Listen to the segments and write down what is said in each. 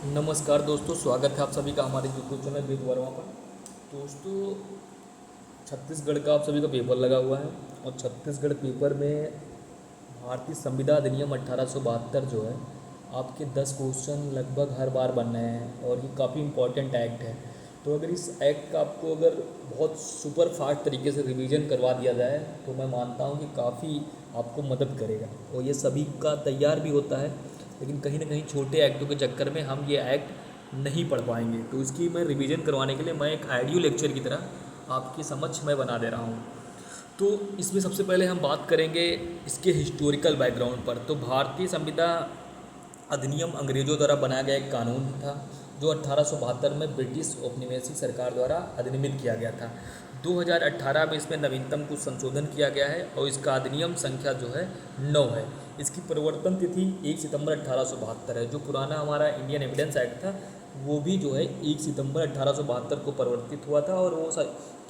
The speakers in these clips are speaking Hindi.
नमस्कार दोस्तों, स्वागत है आप सभी का हमारे यूट्यूब चैनल वेद वर्मा पर। दोस्तों, छत्तीसगढ़ का आप सभी का पेपर लगा हुआ है और छत्तीसगढ़ पेपर में भारतीय संविधान अधिनियम 1872 जो है, आपके 10 क्वेश्चन लगभग हर बार बन रहे हैं और ये काफ़ी इम्पोर्टेंट एक्ट है। तो अगर इस एक्ट का आपको अगर बहुत सुपर फास्ट तरीके से रिवीजन करवा दिया जाए तो मैं मानता हूँ कि काफ़ी आपको मदद करेगा। और ये सभी का तैयार भी होता है, लेकिन कहीं ना कहीं छोटे एक्टों के चक्कर में हम ये एक्ट नहीं पढ़ पाएंगे। तो इसकी मैं रिवीजन करवाने के लिए मैं एक ऑडियो लेक्चर की तरह आपके समक्ष मैं बना दे रहा हूँ। तो इसमें सबसे पहले हम बात करेंगे इसके हिस्टोरिकल बैकग्राउंड पर। तो भारतीय संविधान अधिनियम अंग्रेजों द्वारा बनाया गया एक कानून था जो 1872 में ब्रिटिश औपनिवेशिक सरकार द्वारा अधिनियमित किया गया था। 2018 में इसमें नवीनतम कुछ संशोधन किया गया है और इसका अधिनियम संख्या जो है 9 है। इसकी प्रवर्तन तिथि 1 सितंबर 1872 है। जो पुराना हमारा इंडियन एविडेंस एक्ट था वो भी जो है 1 सितंबर 1872 को परिवर्तित हुआ था। और वो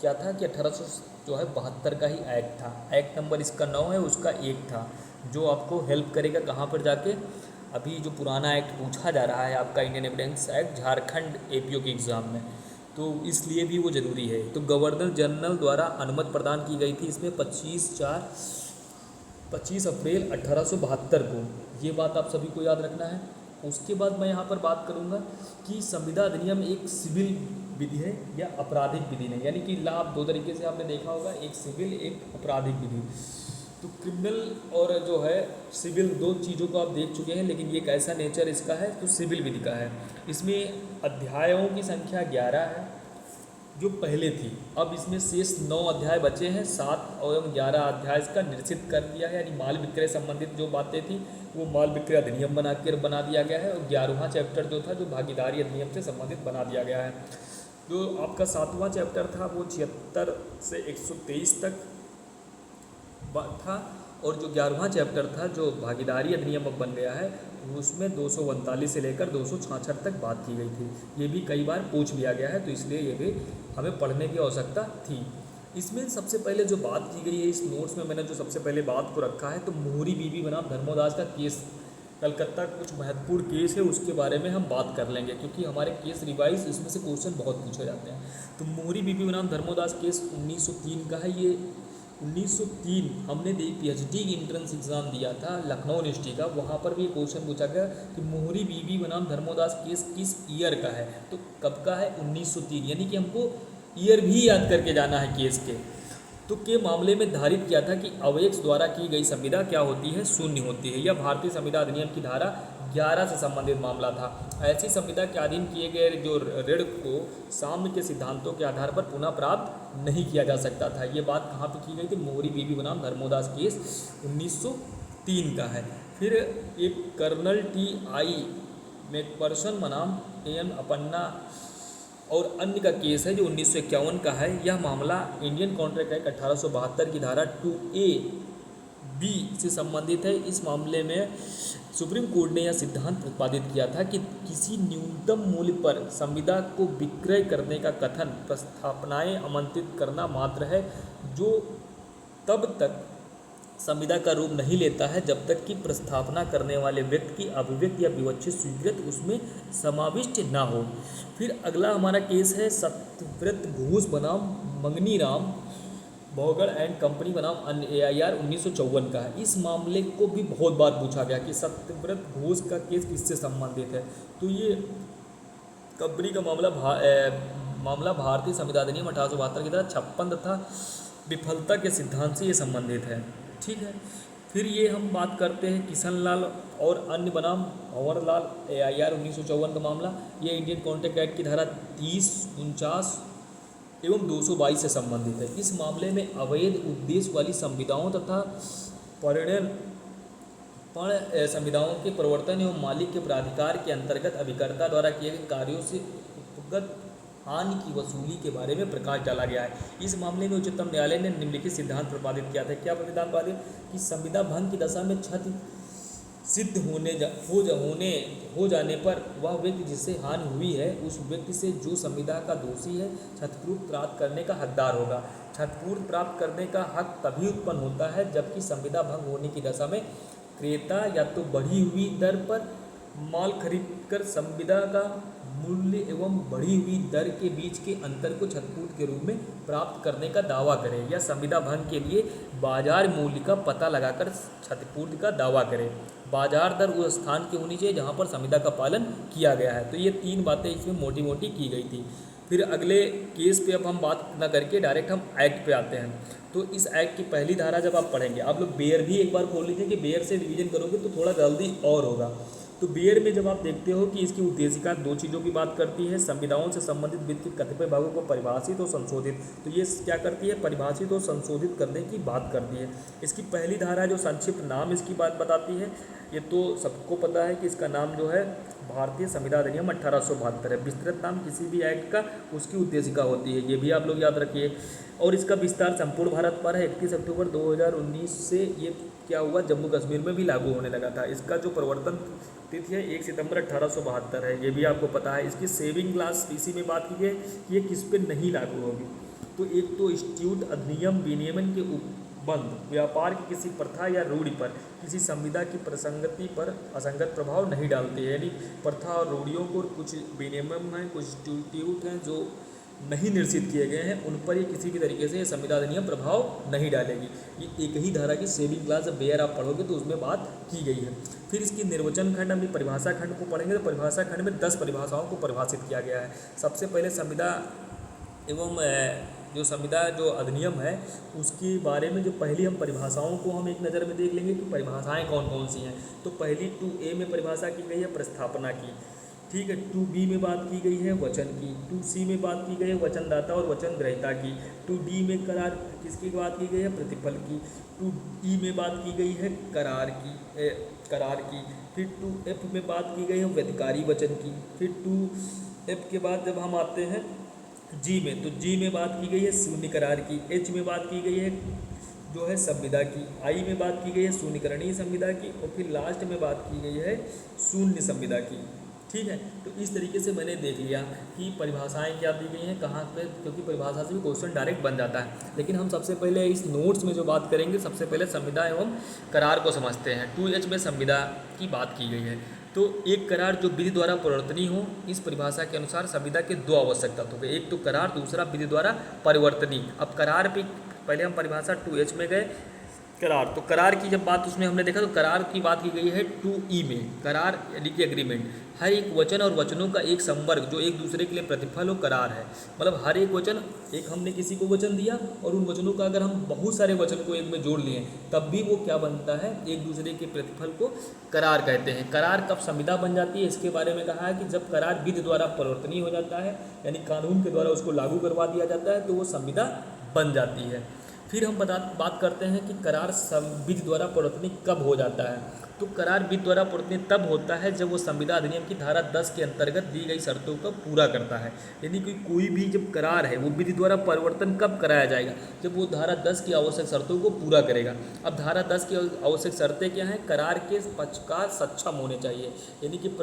क्या था कि 1872 का ही एक्ट था। एक्ट नंबर इसका 9 है, उसका 1 था, जो आपको हेल्प करेगा कहाँ पर जाके। अभी जो पुराना एक्ट पूछा जा रहा है आपका Indian evidence act Jharkhand APO के एग्ज़ाम में, तो इसलिए भी वो ज़रूरी है। तो गवर्नर जनरल द्वारा अनुमति प्रदान की गई थी इसमें 25 अप्रैल 1872 को। ये बात आप सभी को याद रखना है। उसके बाद मैं यहाँ पर बात करूँगा कि संविधान अधिनियम एक सिविल विधि है या आपराधिक विधि नहीं, यानी कि लाभ दो तरीके से आपने देखा होगा, एक सिविल एक आपराधिक विधि। तो क्रिमिनल और जो है सिविल दो चीज़ों को आप देख चुके हैं, लेकिन ये कैसा नेचर इसका है तो सिविल विधि का है। इसमें अध्यायों की संख्या 11 है जो पहले थी। अब इसमें शेष 9 अध्याय बचे हैं। 7 और 11 अध्याय इसका निश्चित कर दिया है, यानी माल विक्रय संबंधित जो बातें थी वो माल विक्रय अधिनियम बना दिया गया है। और 11वां चैप्टर जो था जो भागीदारी अधिनियम से संबंधित बना दिया गया है। जो आपका 7वां चैप्टर था वो 76 से 123 तक था। और जो 11वां चैप्टर था जो भागीदारी अधिनियम अब बन गया है उसमें 239 से लेकर 266 तक बात की गई थी। ये भी कई बार पूछ लिया गया है, तो इसलिए ये भी हमें पढ़ने की आवश्यकता थी। इसमें सबसे पहले जो बात की गई है इस नोट्स में, मैंने जो सबसे पहले बात को रखा है तो मोहरी बीबी बनाम धर्मोदास का केस, कलकत्ता कुछ महत्वपूर्ण केस है उसके बारे में हम बात कर लेंगे, क्योंकि हमारे केस रिवाइज इसमें से क्वेश्चन बहुत पूछे जाते हैं। तो मोहरी बीबी बनाम धर्मोदास केस 1903 का है। ये 1903 हमने पीएचडी की इंट्रेंस एग्ज़ाम दिया था लखनऊ यूनिवर्सिटी का, वहाँ पर भी क्वेश्चन पूछा गया कि मोहरी बीबी बनाम धर्मोदास केस किस ईयर का है। तो कब का है? 1903, यानी कि हमको ईयर भी याद करके जाना है केस के। तो के मामले में धारित किया था कि अवयक्ष द्वारा की गई संविदा क्या होती है? शून्य होती है। यह भारतीय संविदा अधिनियम की धारा 11 से संबंधित मामला था। ऐसी संविदा के अधीन किए गए जो ऋण को साम्य के सिद्धांतों के आधार पर पुनः प्राप्त नहीं किया जा सकता था। ये बात कहाँ पे की गई थी? मोहरी बीबी बनाम धर्मोदास केस 1903 का है। फिर एक कर्नल TI मैकपर्सन बनाम AN अपन्ना और अन्य का केस है जो 1951 का है। यह मामला इंडियन कॉन्ट्रैक्ट एक्ट 1872 की धारा 2A(b) से संबंधित है। इस मामले में सुप्रीम कोर्ट ने यह सिद्धांत प्रतिपादित किया था कि किसी न्यूनतम मूल्य पर संविदा को विक्रय करने का कथन प्रस्थापनाएं आमंत्रित करना मात्र है, जो तब तक संविदा का रूप नहीं लेता है जब तक कि प्रस्थापना करने वाले व्यक्ति की अभिव्यक्ति या विवक्षित स्वीकृत उसमें समाविष्ट ना हो। फिर अगला हमारा केस है सत्यव्रत घोष बनाम मंगनी राम भौगड़ एंड कंपनी बनाम AIR 1954 का है। इस मामले को भी बहुत बार पूछा गया कि सत्यव्रत घोष का केस किससे संबंधित है। तो ये कंपनी का मामला भारतीय संविधान अधिनियम 1872 की तरह 56 तथा विफलता के सिद्धांत से ये संबंधित है। ठीक है। फिर ये हम बात करते हैं किशन लाल और अन्य बनाम भंवर लाल AIR 1954 का मामला। ये इंडियन कॉन्ट्रैक्ट एक्ट की धारा 30, 49 एवं 222 से संबंधित है। इस मामले में अवैध उद्देश्य वाली संविदाओं तथा परिणय संविदाओं के प्रवर्तन एवं मालिक के प्राधिकार के अंतर्गत अभिकर्ता द्वारा किए गए कार्यों से उपगत हानि की वसूली के बारे में प्रकाश डाला गया है। इस मामले में उच्चतम न्यायालय ने निम्नलिखित सिद्धांत प्रतिपादित किया था। क्या सिद्धांत प्रतिपादित? कि संविदा भंग की दशा में क्षति सिद्ध हो जाने पर वह व्यक्ति जिससे हानि हुई है उस व्यक्ति से जो संविदा का दोषी है क्षतिपूर्ति प्राप्त करने का हकदार होगा। क्षतिपूर्ति प्राप्त करने का हक तभी उत्पन्न होता है जबकि संविदा भंग होने की दशा में क्रेता या तो बढ़ी हुई दर पर माल खरीदकर संविदा का मूल्य एवं बढ़ी हुई दर के बीच के अंतर को क्षतिपूर्ति के रूप में प्राप्त करने का दावा करे, या संविदा भंग के लिए बाजार मूल्य का पता लगाकर क्षतिपूर्ति का दावा करे। बाजार दर उस स्थान की होनी चाहिए जहाँ पर संविदा का पालन किया गया है। तो ये 3 बातें इसमें मोटी मोटी की गई थी। फिर अगले केस पे अब हम बात न करके डायरेक्ट हम एक्ट पे आते हैं। तो इस एक्ट की पहली धारा जब आप पढ़ेंगे, आप लोग बेयर भी एक बार खोल लीजिए कि बेयर से रिवीजन करोगे तो थोड़ा जल्दी और होगा। तो बेयर में जब आप देखते हो कि इसकी उद्देशिका 2 चीज़ों की बात करती है, संविदाओं से संबंधित वित्त के कतिपय भागों को परिभाषित और संशोधित। तो ये क्या करती है, परिभाषित और संशोधित करने की बात करती है। इसकी पहली धारा जो संक्षिप्त नाम इसकी बात बताती है, ये तो सबको पता है कि इसका नाम जो है भारतीय संविदा अधिनियम 1872 है। विस्तृत नाम किसी भी एक्ट का उसकी उद्देशिका होती है, ये भी आप लोग याद रखिए। और इसका विस्तार संपूर्ण भारत पर है। 31 अक्टूबर 2019 से ये क्या हुआ, जम्मू कश्मीर में भी लागू होने लगा था। इसका जो प्रवर्तन तिथि है 1 सितंबर 1872 है, ये भी आपको पता है। इसकी सेविंग क्लास पीसी में बात की गई कि ये किस पे नहीं लागू होगी। तो एक तो इंस्टीट्यूट अधिनियम विनियमन के उपबंध व्यापार की किसी प्रथा या रूढ़ि पर किसी संविदा की प्रसंगति पर असंगत प्रभाव नहीं डालती है। यानी प्रथा और रूढ़ियों को कुछ विनियम हैं, कुछ इंस्टीट्यूट हैं जो नहीं निश्चित किए गए हैं, उन पर ये किसी भी तरीके से संविदा अधिनियम प्रभाव नहीं डालेगी। ये एक ही धारा की सेविंग क्लास जब बेयर आप पढ़ोगे तो उसमें बात की गई है। फिर इसकी निर्वचन खंड, अपनी परिभाषा खंड को पढ़ेंगे तो परिभाषा खंड में 10 परिभाषाओं को परिभाषित किया गया है। सबसे पहले संविदा एवं जो अधिनियम है उसके बारे में जो पहली हम परिभाषाओं को हम एक नज़र में देख लेंगे कि परिभाषाएं कौन कौन सी हैं। तो पहली 2A में परिभाषा की गई है प्रस्थापना की, ठीक है। 2B में बात की गई है वचन की। 2C में बात की गई है वचनदाता और वचन ग्रहीता की। 2D में करार किसकी बात की गई है, प्रतिफल की। 2E में बात की गई है करार की। फिर 2F में बात की गई है व्यधिकारी वचन की। फिर 2F के बाद जब हम आते हैं G में, तो G में बात की गई है शून्य करार की। H में बात की गई है जो है संविदा की। I में बात की गई है शून्यकरणीय संविदा की। और फिर लास्ट में बात की गई है शून्य संविदा की, ठीक है। तो इस तरीके से मैंने देख लिया कि परिभाषाएं क्या दी गई हैं कहाँ पे, क्योंकि परिभाषा से भी क्वेश्चन डायरेक्ट बन जाता है। लेकिन हम सबसे पहले इस नोट्स में जो बात करेंगे, सबसे पहले संविदा एवं करार को समझते हैं। 2H में संविदा की बात की गई है। तो एक करार जो विधि द्वारा परिवर्तनीय हो, इस परिभाषा के अनुसार संविदा के 2 आवश्यक तत्व होंगे, एक तो करार, दूसरा विधि द्वारा परिवर्तनीय। अब करार पे पहले हम परिभाषा 2H में गए, करार। तो करार की जब बात उसमें हमने देखा तो करार की बात की गई है 2E में। करार यानी कि एग्रीमेंट, हर एक वचन और वचनों का एक संवर्ग जो एक दूसरे के लिए प्रतिफल हो, करार है। मतलब हर एक वचन, एक हमने किसी को वचन दिया और उन वचनों का अगर हम बहुत सारे वचन को एक में जोड़ लिए तब भी वो क्या बनता है, एक दूसरे के प्रतिफल को करार कहते हैं। करार कब संविदा बन जाती है, इसके बारे में कहा है कि जब करार विधि द्वारा परिवर्तनीय हो जाता है, यानी कानून के द्वारा उसको लागू करवा दिया जाता है, तो वो संविदा बन जाती है। फिर हम बात करते हैं कि करार विधि द्वारा परिवर्तनीय कब हो जाता है। तो करार विधि द्वारा परिवर्तनीय तब होता है जब वो संविदा अधिनियम की धारा 10 के अंतर्गत दी गई शर्तों को पूरा करता है। यानी कि कोई भी जब करार है वो विधि द्वारा परिवर्तन कब कराया जाएगा, जब वो धारा 10 की आवश्यक शर्तों को पूरा करेगा। अब धारा 10 की आवश्यक शर्तें क्या हैं, करार के पक्षकार सक्षम होने चाहिए, यानी कि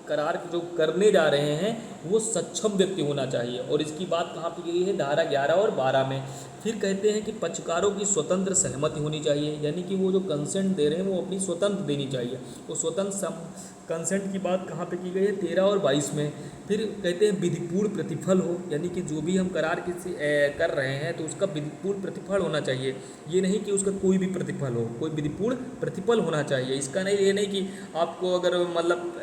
करार जो करने जा रहे हैं वो सक्षम व्यक्ति होना चाहिए। और इसकी बात कहाँ पर की गई है, धारा 11 और 12 में। फिर कहते हैं कि पक्षकारों की स्वतंत्र सहमति होनी चाहिए, यानी कि वो जो कंसेंट दे रहे हैं वो अपनी स्वतंत्र देनी चाहिए। वो स्वतंत्र कंसेंट की बात कहाँ पे की गई है, 13 और 22 में। फिर कहते हैं विधिपूर्ण प्रतिफल हो, यानी कि जो भी हम करार किसी कर रहे हैं तो उसका विधिपूर्ण प्रतिफल होना चाहिए। ये नहीं कि उसका कोई भी प्रतिफल हो, कोई विधिपूर्ण प्रतिफल होना चाहिए। इसका नहीं, ये नहीं कि आपको अगर मतलब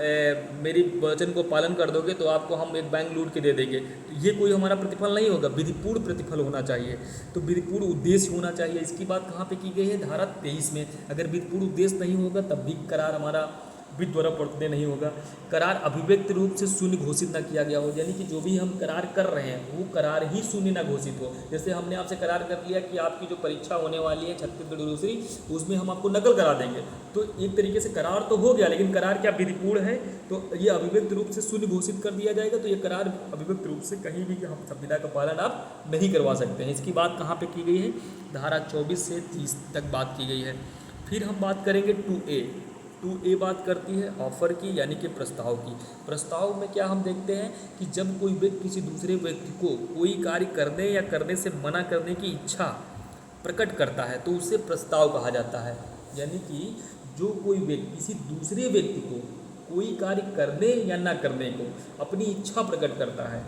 मेरी वचन को पालन कर दोगे तो आपको हम एक बैंक लूट के दे देंगे, तो ये कोई हमारा प्रतिफल नहीं होगा। विधिपूर्ण प्रतिफल होना चाहिए, तो विधिपूर्ण उद्देश्य होना चाहिए। इसकी बात कहाँ पे की गई है, धारा 23 में। अगर विधिपूर्ण उद्देश्य नहीं होगा तब भी करार हमारा विधि द्वारा परिवर्तनीय नहीं होगा। करार अभिव्यक्त रूप से शून्य घोषित न किया गया हो, यानी कि जो भी हम करार कर रहे हैं वो करार ही शून्य न घोषित हो। जैसे हमने आपसे करार कर लिया कि आपकी जो परीक्षा होने वाली है छत्तीसगढ़ दूसरी, उसमें हम आपको नकल करा देंगे, तो एक तरीके से करार तो हो गया, लेकिन करार क्या विधिपूर्ण है, तो ये अभिव्यक्त रूप से शून्य घोषित कर दिया जाएगा। तो ये करार अभिव्यक्त रूप से कहीं भी हम संविदा का पालन आप नहीं करवा सकते हैं। इसकी बात कहाँ पर की गई है, धारा 24 से 30 तक बात की गई है। फिर हम बात करेंगे 2A बात करती है ऑफर की, यानी कि प्रस्ताव की। प्रस्ताव में क्या हम देखते हैं कि जब कोई व्यक्ति किसी दूसरे व्यक्ति को कोई कार्य करने या करने से मना करने की इच्छा प्रकट करता है तो उसे प्रस्ताव कहा जाता है। यानी कि जो कोई व्यक्ति किसी दूसरे व्यक्ति को कोई कार्य करने या ना करने को अपनी इच्छा प्रकट करता है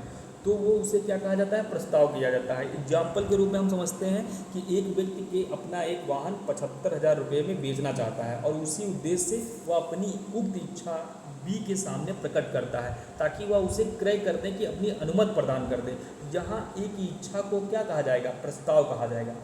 तो वो उसे क्या कहा जाता है, प्रस्ताव किया जाता है। एग्जाम्पल के रूप में हम समझते हैं कि एक व्यक्ति के अपना एक वाहन 75,000 रुपये में बेचना चाहता है और उसी उद्देश्य से वह अपनी उक्त इच्छा बी के सामने प्रकट करता है ताकि वह उसे क्रय करने की अपनी अनुमति प्रदान कर दे। यहाँ एक इच्छा को क्या कहा जाएगा, प्रस्ताव कहा जाएगा।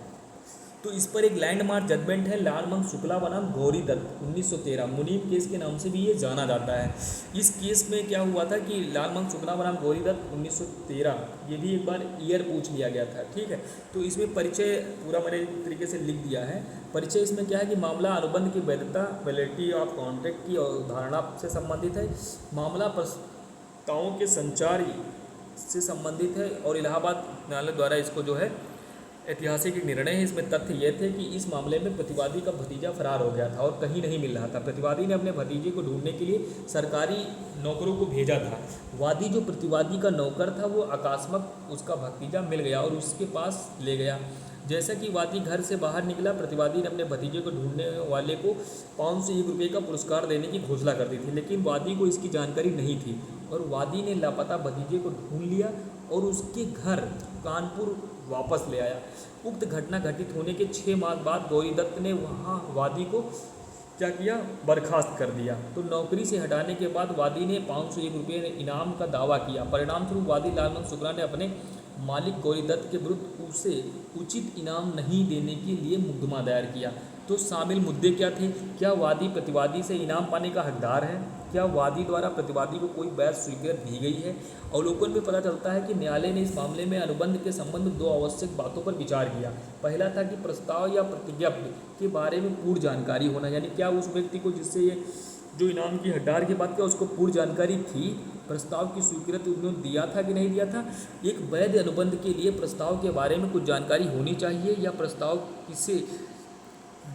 तो इस पर एक लैंडमार्क जजमेंट है लालमंग शुक्ला बनाम गौरी दत्त 1913, मुनीम केस के नाम से भी ये जाना जाता है। इस केस में क्या हुआ था कि लालमंग शुक्ला बनाम गौरी दत्त 1913, ये भी एक बार ईयर पूछ लिया गया था, ठीक है। तो इसमें परिचय पूरा मैंने तरीके से लिख दिया है। परिचय इसमें क्या है कि मामला अनुबंध की वैधता, वैलिडिटी ऑफ कॉन्ट्रैक्ट की अवधारणा से संबंधित है। मामला प्रस्तावों के संचार से संबंधित है और इलाहाबाद न्यायालय द्वारा इसको जो है ऐतिहासिक एक निर्णय है। इसमें तथ्य ये थे कि इस मामले में प्रतिवादी का भतीजा फरार हो गया था और कहीं नहीं मिल रहा था। प्रतिवादी ने अपने भतीजे को ढूंढने के लिए सरकारी नौकरों को भेजा था। वादी जो प्रतिवादी का नौकर था वो अकस्मात उसका भतीजा मिल गया और उसके पास ले गया। जैसा कि वादी घर से बाहर निकला, प्रतिवादी ने अपने भतीजे को ढूंढने वाले को 501 रुपये का पुरस्कार देने की घोषणा कर दी थी, लेकिन वादी को इसकी जानकारी नहीं थी और वादी ने लापता भतीजे को ढूंढ लिया और उसके घर कानपुर वापस ले आया। उक्त घटना घटित होने के 6 माह बाद गौरी दत्त ने वहां वादी को क्या किया, बर्खास्त कर दिया। तो नौकरी से हटाने के बाद वादी ने 501 रुपये इनाम का दावा किया। परिणाम स्वरूप वादी लालमंग शुक्ला ने अपने मालिक गौरी दत्त के विरुद्ध उसे उचित इनाम नहीं देने के लिए मुकदमा दायर किया। तो शामिल मुद्दे क्या थे, क्या वादी प्रतिवादी से इनाम पाने का हकदार है, क्या वादी द्वारा प्रतिवादी को कोई बैच स्वीकृत दी गई है। अवलोकन में पता चलता है कि न्यायालय ने इस मामले में अनुबंध के संबंध में 2 आवश्यक बातों पर विचार किया। पहला था कि प्रस्ताव या प्रतिज्ञप्ति के बारे में पूर्ण जानकारी होना, यानी क्या उस व्यक्ति को जिससे ये जो इनाम की हकदार की बात किया उसको पूर्ण जानकारी थी, प्रस्ताव की स्वीकृति उन्होंने दिया था कि नहीं दिया था। एक वैध अनुबंध के लिए प्रस्ताव के बारे में कुछ जानकारी होनी चाहिए या प्रस्ताव किसे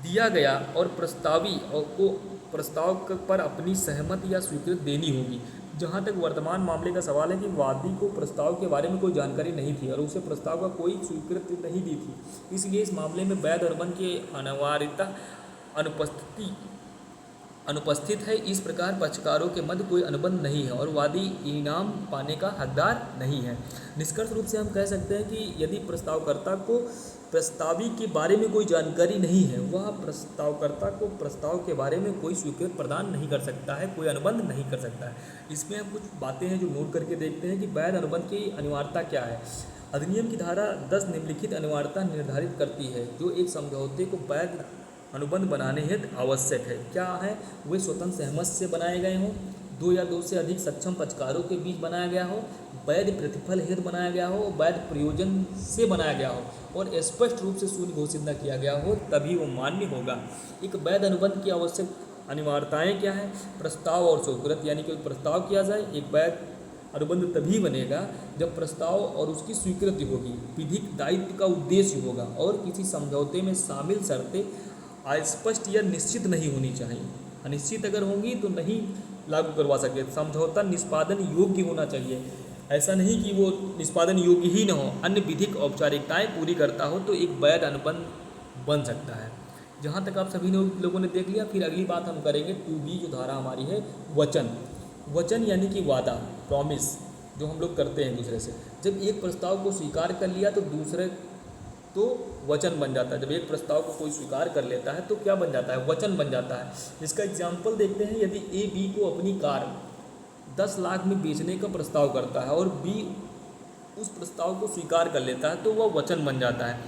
दिया गया और प्रस्तावी को प्रस्ताव पर अपनी सहमति या स्वीकृति देनी होगी। जहाँ तक वर्तमान मामले का सवाल है कि वादी को प्रस्ताव के बारे में कोई जानकारी नहीं थी और उसे प्रस्ताव का कोई स्वीकृति नहीं दी थी, इसलिए इस मामले में वैध अनुबंध की अनिवार्यता अनुपस्थित है। इस प्रकार पक्षकारों के मध्य कोई अनुबंध नहीं है और वादी इनाम पाने का हकदार नहीं है। निष्कर्ष रूप से हम कह सकते हैं कि यदि प्रस्तावकर्ता को प्रस्तावी के बारे में कोई जानकारी नहीं है, वह प्रस्तावकर्ता को प्रस्ताव के बारे में कोई स्वीकृति प्रदान नहीं कर सकता है, कोई अनुबंध नहीं कर सकता है। इसमें हम कुछ बातें हैं जो नोट करके देखते हैं कि वैध अनुबंध की अनिवार्यता क्या है। अधिनियम की धारा 10 निम्नलिखित अनिवार्यता निर्धारित करती है जो एक समझौते को वैध अनुबंध बनाने हेतु आवश्यक है। क्या है, वे स्वतंत्र सहमति से बनाए गए हों, 2 या 2 से अधिक सक्षम पक्षकारों के बीच बनाया गया हो, वैध प्रतिफल हेतु बनाया गया हो, वैध प्रयोजन से बनाया गया हो और स्पष्ट रूप से शून्य घोषित न किया गया हो, तभी वो मान्य होगा। एक वैध अनुबंध की आवश्यक अनिवार्यताएं क्या है, प्रस्ताव और स्वीकृति, यानी कि प्रस्ताव किया जाए। एक वैध अनुबंध तभी बनेगा जब प्रस्ताव और उसकी स्वीकृति होगी, विधिक दायित्व का उद्देश्य होगा और किसी समझौते में शामिल शर्तें अस्पष्ट या निश्चित नहीं होनी चाहिए। अनिश्चित अगर होंगी तो नहीं लागू करवा सकते। समझौता निष्पादन योग्य होना चाहिए, ऐसा नहीं कि वो निष्पादन योग्य ही न हो, अन्य विधिक औपचारिकताएं पूरी करता हो तो एक वैध अनुबंध बन सकता है। जहाँ तक आप सभी लोगों ने देख लिया, फिर अगली बात हम करेंगे 2B जो धारा हमारी है वचन। वचन यानी कि वादा, प्रॉमिस जो हम लोग करते हैं दूसरे से। जब एक प्रस्ताव को स्वीकार कर लिया तो दूसरे तो वचन बन जाता है। जब एक प्रस्ताव को कोई स्वीकार कर लेता है तो क्या बन जाता है, वचन बन जाता है। इसका एग्जाम्पल देखते हैं। यदि A B को अपनी कार 10 लाख में बेचने का प्रस्ताव करता है और B उस प्रस्ताव को स्वीकार कर लेता है तो वह वचन बन जाता है,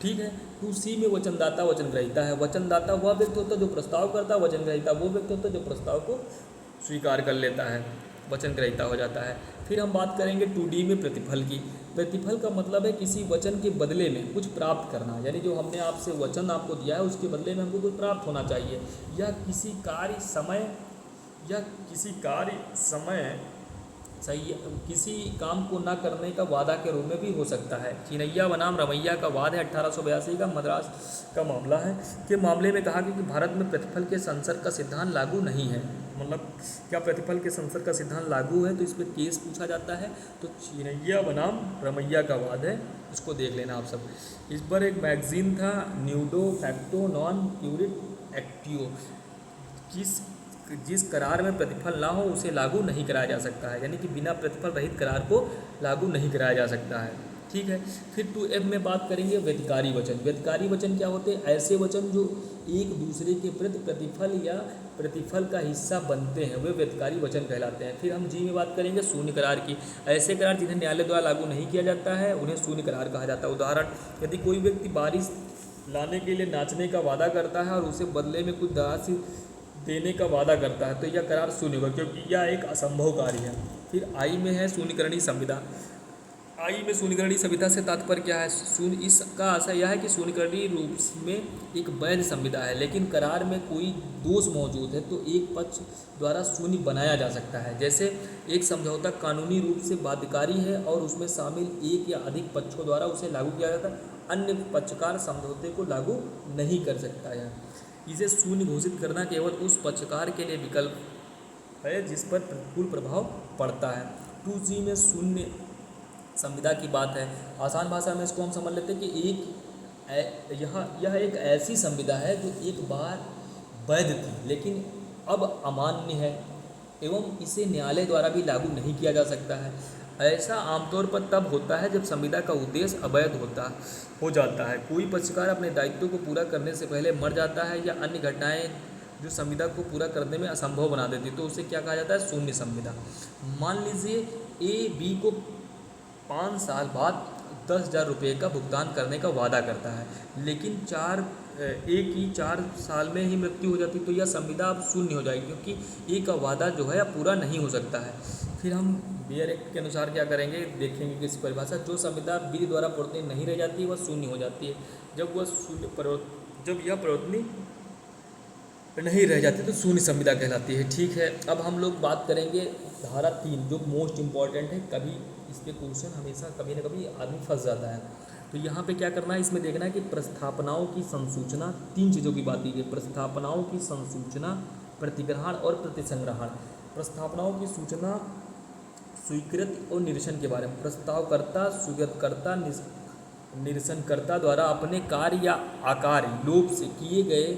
ठीक है। 2C में वचनदाता वचनग्रहीता है। वचनदाता वह व्यक्ति होता है जो प्रस्ताव करता है, वचनग्रहीता वो व्यक्ति होता है जो प्रस्ताव को स्वीकार कर लेता है, वचनग्रहीता हो जाता है। फिर हम बात करेंगे 2D में प्रतिफल की। प्रतिफल का मतलब है किसी वचन के बदले में कुछ प्राप्त करना, यानी जो हमने आपसे वचन आपको दिया है उसके बदले में हमको कुछ प्राप्त होना चाहिए, या किसी कार्य समय सही किसी काम को न करने का वादा के रूप में भी हो सकता है। चिनैया बनाम रमैया का वाद है 1882 का, मद्रास का मामला है। के मामले में कहा कि भारत में प्रतिफल के संसर्ग का सिद्धांत लागू नहीं है। मतलब क्या प्रतिफल के संसर्ग का सिद्धांत लागू है, तो इस पर केस पूछा जाता है। तो चिनैया बनाम रमैया का वाद है, इसको देख लेना आप सब। इस पर एक मैगजीन था न्यूडो फैक्टो नॉन क्यूरिट एक्टियो, किस जिस करार में प्रतिफल ना हो उसे लागू नहीं कराया जा सकता है, यानी कि बिना प्रतिफल रहित करार को लागू नहीं कराया जा सकता है। ठीक है। फिर 2F में बात करेंगे व्यतिकारी वचन। व्यतिकारी वचन क्या होते हैं? ऐसे वचन जो एक दूसरे के प्रति प्रतिफल या प्रतिफल का हिस्सा बनते हैं वे व्यतिकारी वचन कहलाते हैं। फिर हम जी में बात करेंगे शून्य करार की। ऐसे करार जिन्हें न्यायालय द्वारा लागू नहीं किया जाता है उन्हें शून्य करार कहा जाता है। उदाहरण, यदि कोई व्यक्ति बारिश लाने के लिए नाचने का वादा करता है और उसे बदले में कुछ राशि देने का वादा करता है तो यह करार शून्य होगा, क्योंकि यह एक असंभव कार्य है। फिर आई में है शून्यकरणीय संविदा। आई में शून्यकरणीय संविदा से तात्पर्य क्या है? शून्य, इसका आशय यह है कि शून्यकरणीय रूप में एक वैध संविदा है, लेकिन करार में कोई दोष मौजूद है तो एक पक्ष द्वारा शून्य बनाया जा सकता है। जैसे एक समझौता कानूनी रूप से बाध्यकारी है और उसमें शामिल एक या अधिक पक्षों द्वारा उसे लागू किया जाता है, अन्य पक्षकार समझौते को लागू नहीं कर सकता है। इसे शून्य घोषित करना केवल उस पक्षकार के लिए विकल्प है जिस पर प्रतिकूल प्रभाव पड़ता है। 2G में शून्य संविदा की बात है। आसान भाषा में इसको हम समझ लेते हैं कि यह एक ऐसी संविदा है जो एक बार वैध थी लेकिन अब अमान्य है एवं इसे न्यायालय द्वारा भी लागू नहीं किया जा सकता है। ऐसा आमतौर पर तब होता है जब संविदा का उद्देश्य अवैध हो जाता है, कोई पक्षकार अपने दायित्व को पूरा करने से पहले मर जाता है या अन्य घटनाएं जो संविदा को पूरा करने में असंभव बना देती, तो उसे क्या कहा जाता है? शून्य संविदा। मान लीजिए ए बी को 5 साल बाद 10,000 रुपये का भुगतान करने का वादा करता है, लेकिन ए की 4 साल में ही मृत्यु हो जाती तो यह संविदा अब शून्य हो जाएगी, क्योंकि ए का वादा जो है पूरा नहीं हो सकता है। फिर हम बियर एक्ट के अनुसार क्या करेंगे, देखेंगे कि इस परिभाषा जो संविदा विधि द्वारा प्रवर्तनीय नहीं रह जाती वह शून्य हो जाती है। जब यह प्रवर्तनीय नहीं रह जाती तो शून्य संविदा कहलाती है। ठीक है। अब हम लोग बात करेंगे धारा 3 जो मोस्ट इम्पॉर्टेंट है। कभी इस पे क्वेश्चन हमेशा कभी ना कभी आदमी फंस जाता है, तो यहाँ पे क्या करना है, इसमें देखना है कि प्रस्थापनाओं की संसूचना, 3 चीज़ों की बात की गई। प्रस्थापनाओं की संसूचना, प्रतिग्रहण और प्रतिसंग्रहण। प्रस्थापनाओं की सूचना स्वीकृति और निरसन के बारे में। प्रस्तावकर्ता, स्वीकृतकर्ता, निरसनकर्ता द्वारा अपने कार्य या आकार्य लोप से किए गए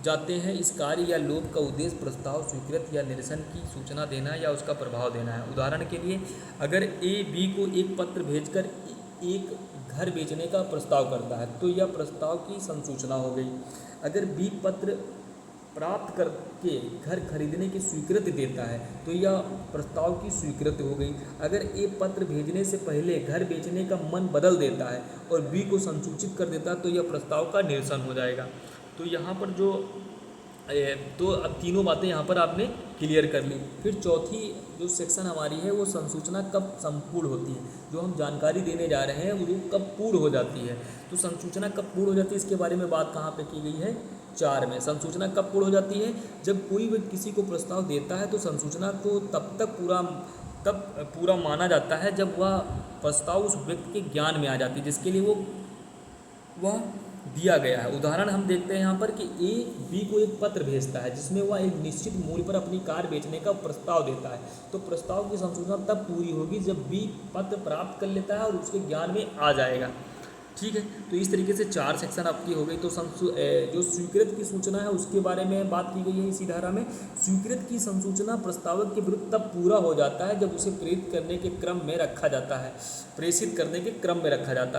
जाते हैं। इस कार्य या लोप का उद्देश्य प्रस्ताव, स्वीकृति या निरसन की सूचना देना या उसका प्रभाव देना है। उदाहरण के लिए, अगर ए बी को एक पत्र भेजकर एक घर बेचने का प्रस्ताव करता है तो यह प्रस्ताव की संसूचना हो गई। अगर बी पत्र प्राप्त करके घर खरीदने की स्वीकृति देता है तो यह प्रस्ताव की स्वीकृति हो गई। अगर ए पत्र भेजने से पहले घर बेचने का मन बदल देता है और बी को संसूचित कर देता है तो यह प्रस्ताव का निरसन हो जाएगा। तो यहाँ पर तो अब तीनों बातें यहाँ पर आपने क्लियर कर ली। फिर चौथी जो सेक्शन हमारी है वो संसूचना कब संपूर्ण होती है। जो हम जानकारी देने जा रहे हैं वो कब पूर्ण हो जाती है। तो संसूचना कब पूर्ण हो जाती है इसके बारे में बात कहाँ पे की गई है? 4 में। संसूचना कब पूर्ण हो जाती है? जब कोई व्यक्ति किसी को प्रस्ताव देता है तो संसूचना को तब पूरा माना जाता है जब वह प्रस्ताव उस व्यक्ति के ज्ञान में आ जाती है जिसके लिए वह दिया गया है। उदाहरण हम देखते हैं यहाँ पर कि ए बी को एक पत्र भेजता है जिसमें वह एक निश्चित मूल्य पर अपनी कार बेचने का प्रस्ताव देता है, तो प्रस्ताव की संसूचना तब पूरी होगी जब बी पत्र प्राप्त कर लेता है और उसके ज्ञान में आ जाएगा। ठीक है। तो इस तरीके से 4 सेक्शन आपकी हो गई। तो जो स्वीकृत की सूचना है उसके बारे में बात की गई है इसी धारा में। स्वीकृत की संसूचना प्रस्तावक के विरुद्ध तब पूरा हो जाता है जब उसे प्रेषित करने के क्रम में रखा जाता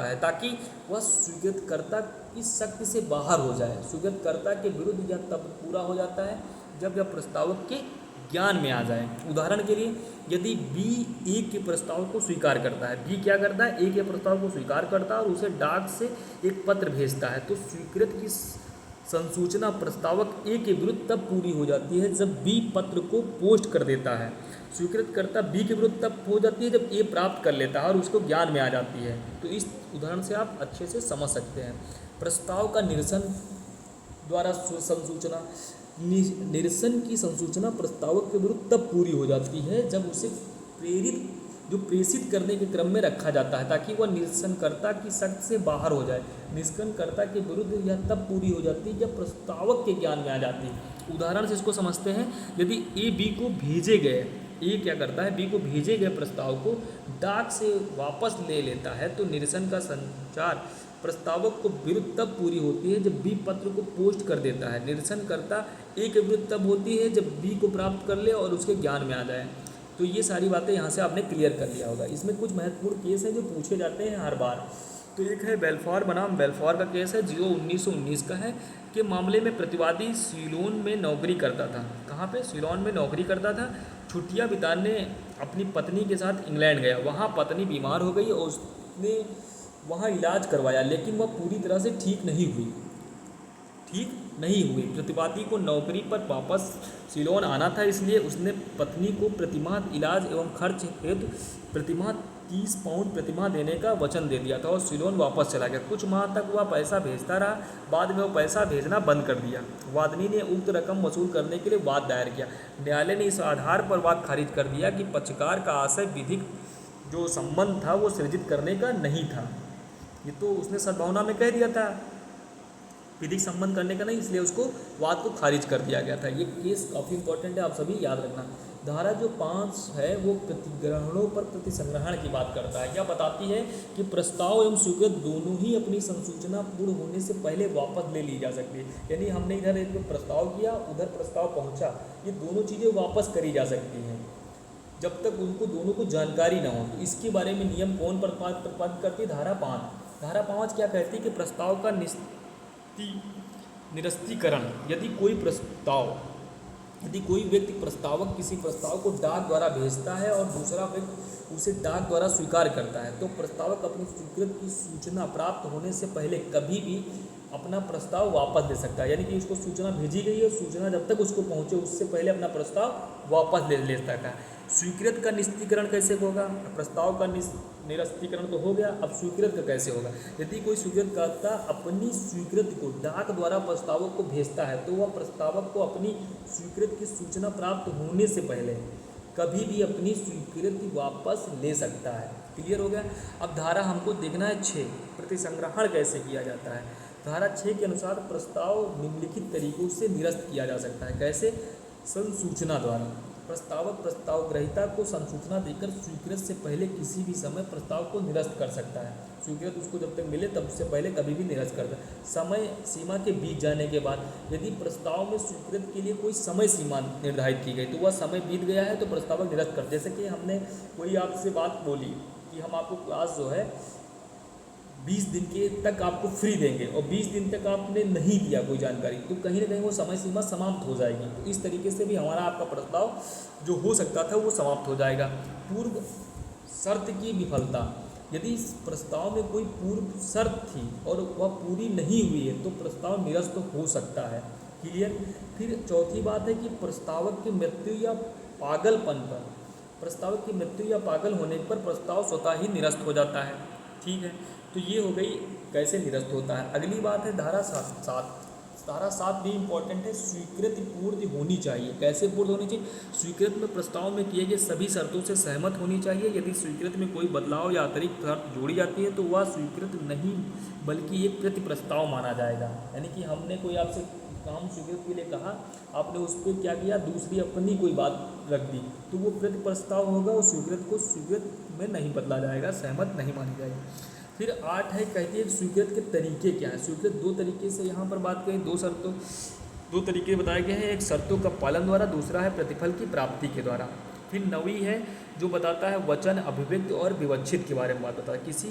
है ताकि वह स्वीकृतकर्ता की शक्ति से बाहर हो जाए। स्वीकृतकर्ता के विरुद्ध यह तब पूरा हो जाता है जब यह प्रस्तावक के ज्ञान में आ जाए। उदाहरण के लिए, यदि बी ए के प्रस्ताव को स्वीकार करता है, बी क्या करता है? ए के प्रस्ताव को स्वीकार करता है और उसे डाक से एक पत्र भेजता है, तो स्वीकृत की संसूचना प्रस्तावक ए के विरुद्ध तब पूरी हो जाती है जब बी पत्र को पोस्ट कर देता है। स्वीकृतकर्ता बी के विरुद्ध तब हो जाती है जब ए प्राप्त कर लेता है और उसको ज्ञान में आ जाती है। तो इस उदाहरण से आप अच्छे से समझ सकते हैं। प्रस्ताव का निरसन द्वारा संसूचना, निरसन की संसूचना प्रस्तावक के विरुद्ध तब पूरी हो जाती है जब उसे प्रेषित करने के क्रम में रखा जाता है ताकि वह निरसनकर्ता की शक्ति से बाहर हो जाए। निरसनकर्ता के विरुद्ध यह तब पूरी हो जाती है जब प्रस्तावक के ज्ञान में आ जाती है। उदाहरण से इसको समझते हैं। यदि ए बी को भेजे गए ए क्या करता है, बी को भेजे गए प्रस्ताव को डाक से वापस ले लेता है तो निरसन का संचार प्रस्तावक को विरुद्ध तब पूरी होती है जब बी पत्र को पोस्ट कर देता है। निरसनकर्ता ए के विरुद्ध तब होती है जब बी को प्राप्त कर ले और उसके ज्ञान में आ जाए। तो ये सारी बातें यहाँ से आपने क्लियर कर लिया होगा। इसमें कुछ महत्वपूर्ण केस हैं जो पूछे जाते हैं हर बार। तो एक है बेल्फोर बनाम बेल्फोर का केस है जो 1919 का है के मामले में प्रतिवादी सीलोन में नौकरी करता था। कहाँ पे? सीलोन में नौकरी करता था। छुट्टियाँ बिताने अपनी पत्नी के साथ इंग्लैंड गया। वहाँ पत्नी बीमार हो गई और उसने वहाँ इलाज करवाया लेकिन वह पूरी तरह से ठीक नहीं हुई। प्रतिवादी को नौकरी पर वापस सीलोन आना था, इसलिए उसने पत्नी को प्रतिमाह इलाज एवं खर्च हेतु प्रतिमाह 30 पाउंड प्रतिमाह देने का वचन दे दिया था और सीलोन वापस चला गया। कुछ माह तक वह पैसा भेजता रहा, बाद में वह पैसा भेजना बंद कर दिया। वादनी ने उक्त रकम वसूल करने के लिए वाद दायर किया। न्यायालय ने इस आधार पर वाद खारिज कर दिया कि पक्षकार का आशय विधिक जो संबंध था वो सृजित करने का नहीं था। ये तो उसने सद्भावना में कह दिया था, विधिक संबंध करने का नहीं, इसलिए उसको वाद को खारिज कर दिया गया था। ये केस काफ़ी इंपॉर्टेंट है, आप सभी याद रखना। धारा जो 5 है वो प्रतिग्रहणों पर प्रतिसंग्रहण की बात करता है। क्या बताती है कि प्रस्ताव एवं स्वीकृत दोनों ही अपनी संसूचना पूर्ण होने से पहले वापस ले ली जा सकती है। यानी हमने इधर एक प्रस्ताव किया, उधर प्रस्ताव पहुंचा, ये दोनों चीज़ें वापस करी जा सकती हैं जब तक उनको दोनों को जानकारी ना हो। तो इसके बारे में नियम कौन प्रतिपादित करती है? धारा 5। धारा 5 क्या कहती है कि प्रस्ताव का निरस्तीकरण यदि कोई व्यक्ति प्रस्तावक किसी प्रस्ताव को डाक द्वारा भेजता है और दूसरा व्यक्ति उसे डाक द्वारा स्वीकार करता है तो प्रस्तावक अपनी स्वीकृत की सूचना प्राप्त होने से पहले कभी भी अपना प्रस्ताव वापस दे सकता है। यानी कि उसको सूचना भेजी गई है, सूचना जब तक उसको पहुंचे उससे पहले अपना प्रस्ताव वापस ले सकता है। स्वीकृत का निस्तीकरण कैसे होगा? प्रस्ताव का निरस्तीकरण तो हो गया, अब स्वीकृत का कैसे होगा? यदि कोई स्वीकृतकर्ता अपनी स्वीकृति को डाक द्वारा प्रस्तावक को भेजता है तो वह प्रस्तावक को अपनी स्वीकृति की सूचना प्राप्त होने से पहले कभी भी अपनी स्वीकृति वापस ले सकता है। क्लियर हो गया? अब धारा हमको देखना है 6, प्रतिसंग्रहण कैसे किया जाता है। धारा 6 के अनुसार प्रस्ताव निम्नलिखित तरीकों से निरस्त किया जा सकता है। कैसे? संसूचना द्वारा। प्रस्तावक प्रस्ताव ग्रहीता को संसूचना देकर स्वीकृत से पहले किसी भी समय प्रस्ताव को निरस्त कर सकता है। स्वीकृत उसको जब तक मिले तब से पहले कभी भी निरस्त करता है। समय सीमा के बीत जाने के बाद यदि प्रस्ताव में स्वीकृत के लिए कोई समय सीमा निर्धारित की गई तो वह समय बीत गया है तो प्रस्तावक निरस्त कर। जैसे कि हमने कोई आपसे बात बोली कि हम आपको क्लास जो है 20 दिन के तक आपको फ्री देंगे और 20 दिन तक आपने नहीं दिया कोई जानकारी तो कहीं ना कहीं वो समय सीमा समाप्त हो जाएगी। तो इस तरीके से भी हमारा आपका प्रस्ताव जो हो सकता था वो समाप्त हो जाएगा। पूर्व शर्त की विफलता, यदि प्रस्ताव में कोई पूर्व शर्त थी और वह पूरी नहीं हुई है तो प्रस्ताव निरस्त हो सकता है। क्लियर? फिर चौथी बात है कि प्रस्तावक की मृत्यु या पागलपन पर, प्रस्तावक की मृत्यु या पागल होने पर प्रस्ताव स्वतः ही निरस्त हो जाता है। ठीक है, तो ये हो गई कैसे निरस्त होता है। अगली बात है धारा 7। धारा 7 भी इम्पॉर्टेंट है। स्वीकृति पूर्ण होनी चाहिए। कैसे पूर्ण होनी चाहिए? स्वीकृत में प्रस्ताव में किए गए सभी शर्तों से सहमत होनी चाहिए। यदि स्वीकृत में कोई बदलाव या अतिरिक्त शर्त जोड़ी जाती है तो वह स्वीकृत नहीं बल्कि एक प्रति प्रस्ताव माना जाएगा। यानी कि हमने कोई आपसे काम स्वीकृत के लिए कहा, आपने उस पर क्या किया, दूसरी अपनी कोई बात रख दी तो वो प्रति प्रस्ताव होगा, वो स्वीकृत को स्वीकृत में नहीं बदला जाएगा, सहमत नहीं मानी जाएगी। फिर 8 है, कहती है स्वीकृत के तरीके क्या है। स्वीकृत 2 तरीके से यहाँ पर बात करें, 2 तरीके बताए गए हैं। एक शर्तों का पालन द्वारा, दूसरा है प्रतिफल की प्राप्ति के द्वारा। फिर 9वीं है जो बताता है वचन, अभिव्यक्ति और विवक्षित के बारे में बात बताता है। किसी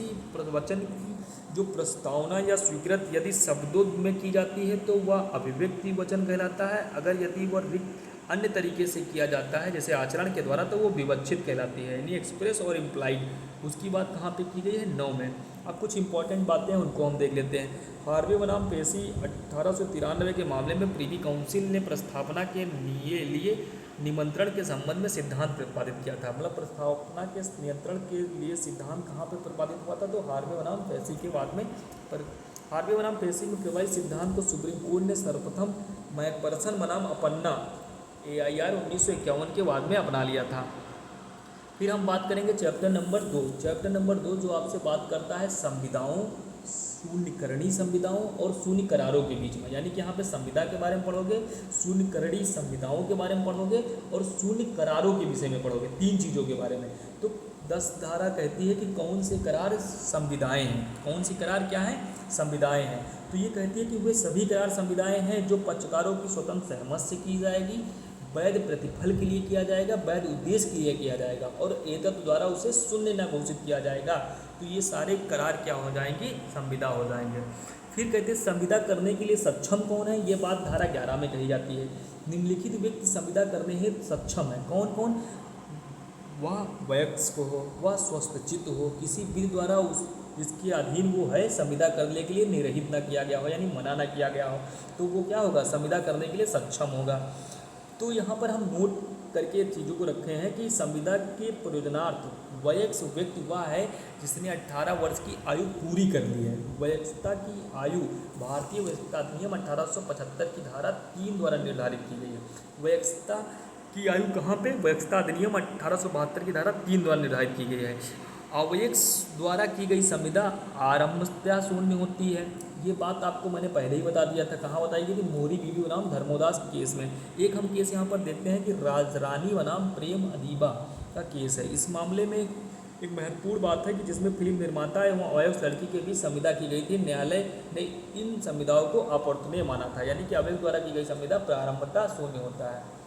वचन की जो प्रस्तावना या स्वीकृत यदि शब्दों में की जाती है तो वह अभिव्यक्ति वचन कहलाता है। अगर यदि वह अन्य तरीके से किया जाता है जैसे आचरण के द्वारा तो वो विवक्षित कहलाती है, यानी एक्सप्रेस और इम्प्लाइड। उसकी बात कहाँ पे की गई है? 9 में। अब कुछ इंपॉर्टेंट बातें हैं उनको हम देख लेते हैं। हार्वे बनाम पेशी 1893 के मामले में प्रीवी काउंसिल ने प्रस्थापना के लिए निमंत्रण के संबंध में सिद्धांत प्रतिपादित किया था। मतलब प्रस्थापना के नियंत्रण के लिए सिद्धांत कहाँ पे प्रतिपादित हुआ था? तो हार्वे बनाम पेशी के बाद में। पर हार्वे बनाम पेशी में प्रभावित सिद्धांत को सुप्रीम कोर्ट ने सर्वप्रथम मैकफरसन बनाम अपन्ना AIR 1951 के बाद में अपना लिया था। फिर हम बात करेंगे चैप्टर नंबर 2। चैप्टर नंबर 2 जो आपसे बात करता है संविदाओं शून्यकरणीय संविदाओं और शून्य करारों के बीच में, यानी कि यहाँ पे संविदा के बारे में पढ़ोगे, शून्यकरणीय संविदाओं के बारे में पढ़ोगे और शून्य करारों के विषय में पढ़ोगे, 3 चीज़ों के बारे में। तो 10 धारा कहती है कि कौन से करार संविदाएं हैं, कौन सी करार क्या है, संविदाएं हैं। तो ये कहती है कि वे सभी करार संविदाएं हैं जो पक्षकारों की स्वतंत्र सहमत से की जाएगी, वैध प्रतिफल के लिए किया जाएगा, वैध उद्देश्य के लिए किया जाएगा और एतत् द्वारा उसे शून्य न घोषित किया जाएगा। तो ये सारे करार क्या हो जाएंगे, संविदा हो जाएंगे। फिर कहते हैं संविदा करने के लिए सक्षम कौन है, ये बात धारा 11 में कही जाती है। निम्नलिखित व्यक्ति संविदा करने हेतु सक्षम है। कौन कौन? वह वयस्क हो, वह स्वस्थचित्त हो, किसी विधि द्वारा उस जिसके अधीन वो है संविदा करने के लिए निर्हित न किया गया हो, यानी मना न किया गया हो, तो वो क्या होगा, संविदा करने के लिए सक्षम होगा। तो यहाँ पर हम नोट करके चीज़ों को रखे हैं कि संविदा के प्रयोजनार्थ वयस्क व्यक्ति वह है जिसने 18 वर्ष की आयु पूरी कर ली है। वयस्कता की आयु भारतीय वयस्कता अधिनियम 1875 की धारा 3 द्वारा निर्धारित की गई है। वयस्कता की आयु कहाँ पे? वयस्कता अधिनियम 1872 की धारा 3 द्वारा निर्धारित की गई है। अवयस्क द्वारा की गई संविदा आरंभतः शून्य होती है। ये बात आपको मैंने पहले ही बता दिया था। कहाँ बताई गई थी? मोरी बीवी बनाम धर्मोदास केस में। एक हम केस यहाँ पर देखते हैं कि राजरानी बनाम प्रेम अदीबा का केस है। इस मामले में एक महत्वपूर्ण बात है कि जिसमें फिल्म निर्माता एवं अवयस्क लड़की के बीच संविदा की गई थी। न्यायालय ने इन संविदाओं को अपवर्तनीय माना था, यानी कि अवयस्क द्वारा की गई संविदा प्रारंभतः शून्य होता है।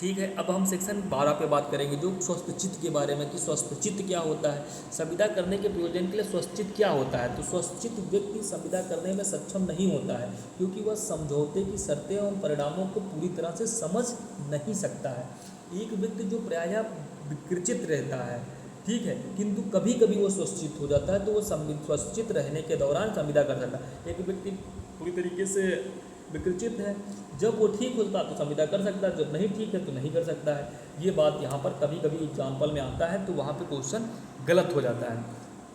ठीक है, अब हम सेक्शन 12 पे बात करेंगे जो स्वस्थचित्त के बारे में कि स्वस्थचित्त क्या होता है, संविदा करने के प्रयोजन के लिए स्वस्थचित्त क्या होता है। तो स्वस्थचित्त व्यक्ति संविदा करने में सक्षम नहीं होता है क्योंकि वह समझौते की शर्तें एवं परिणामों को पूरी तरह से समझ नहीं सकता है। एक व्यक्ति जो प्रायः विकृचित रहता है, ठीक है, किंतु कभी कभी वो स्वस्थचित्त हो जाता है, तो वो स्वस्थचित्त रहने के दौरान संविदा कर सकता है। एक व्यक्ति पूरी तरीके से विकृचित है, जब वो ठीक होता है तो संविदा कर सकता है, जब नहीं ठीक है तो नहीं कर सकता है। ये बात यहाँ पर कभी कभी एग्जाम्पल में आता है तो वहाँ पे क्वेश्चन गलत हो जाता है।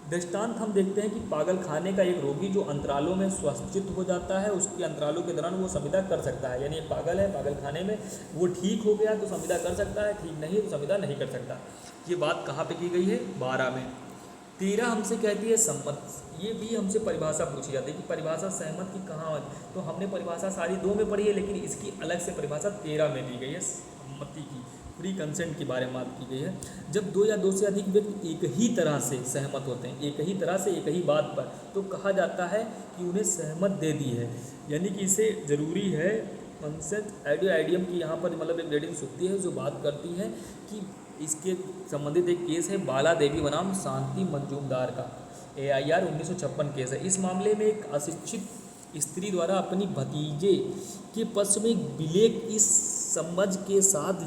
दृष्टांत हम देखते हैं कि पागल खाने का एक रोगी जो अंतरालों में स्वस्थचित्त हो जाता है, उसके अंतरालों के दौरान वो संविदा कर सकता है। यानी एक पागल है, पागल खाने में वो ठीक हो गया तो संविदा कर सकता है, ठीक नहीं तो संविदा नहीं कर सकता। ये बात कहाँ पे की गई है? 12 में। 13 हमसे कहती है सम्मत। ये भी हमसे परिभाषा पूछी जाती है कि परिभाषा सहमत की कहाँ, तो हमने परिभाषा सारी 2 में पढ़ी है, लेकिन इसकी अलग से परिभाषा 13 में दी गई है। सम्मति की, फ्री कंसेंट के बारे में बात की गई है। जब 2 या 2 से अधिक व्यक्ति एक ही तरह से सहमत होते हैं, एक ही तरह से एक ही बात पर, तो कहा जाता है कि उन्हें सहमत दे दी है। यानी कि इसे ज़रूरी है कंसेंट आइडियम की यहाँ पर मतलब एक रेडिंग होती है जो बात करती है कि इसके संबंधित एक केस है बाला देवी बनाम शांति मंजूमदार का, AIR 1956 केस है। इस मामले में एक अशिक्षित स्त्री द्वारा अपनी भतीजे के पक्ष में एक विलेख इस समझ के साथ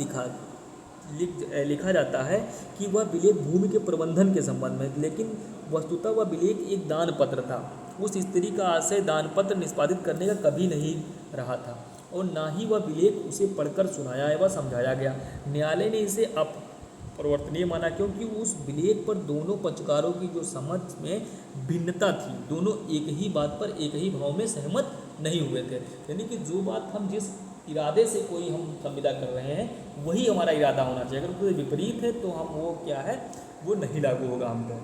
लिखा जाता है कि वह विलेख भूमि के प्रबंधन के संबंध में, लेकिन वस्तुतः वह विलेख एक दान पत्र था। उस स्त्री का आशय दान पत्र निष्पादित करने का कभी नहीं रहा था और ना ही वह विलेख उसे पढ़कर सुनाया या समझाया गया। न्यायालय ने इसे अपरिवर्तनीय माना क्योंकि उस विलेख पर दोनों पक्षकारों की जो समझ में भिन्नता थी, दोनों एक ही बात पर एक ही भाव में सहमत नहीं हुए थे। यानी कि जो बात हम जिस इरादे से कोई हम संविदा कर रहे हैं वही हमारा इरादा होना चाहिए। अगर कोई विपरीत है तो हम वो क्या है, वो नहीं लागू होगा हम पर।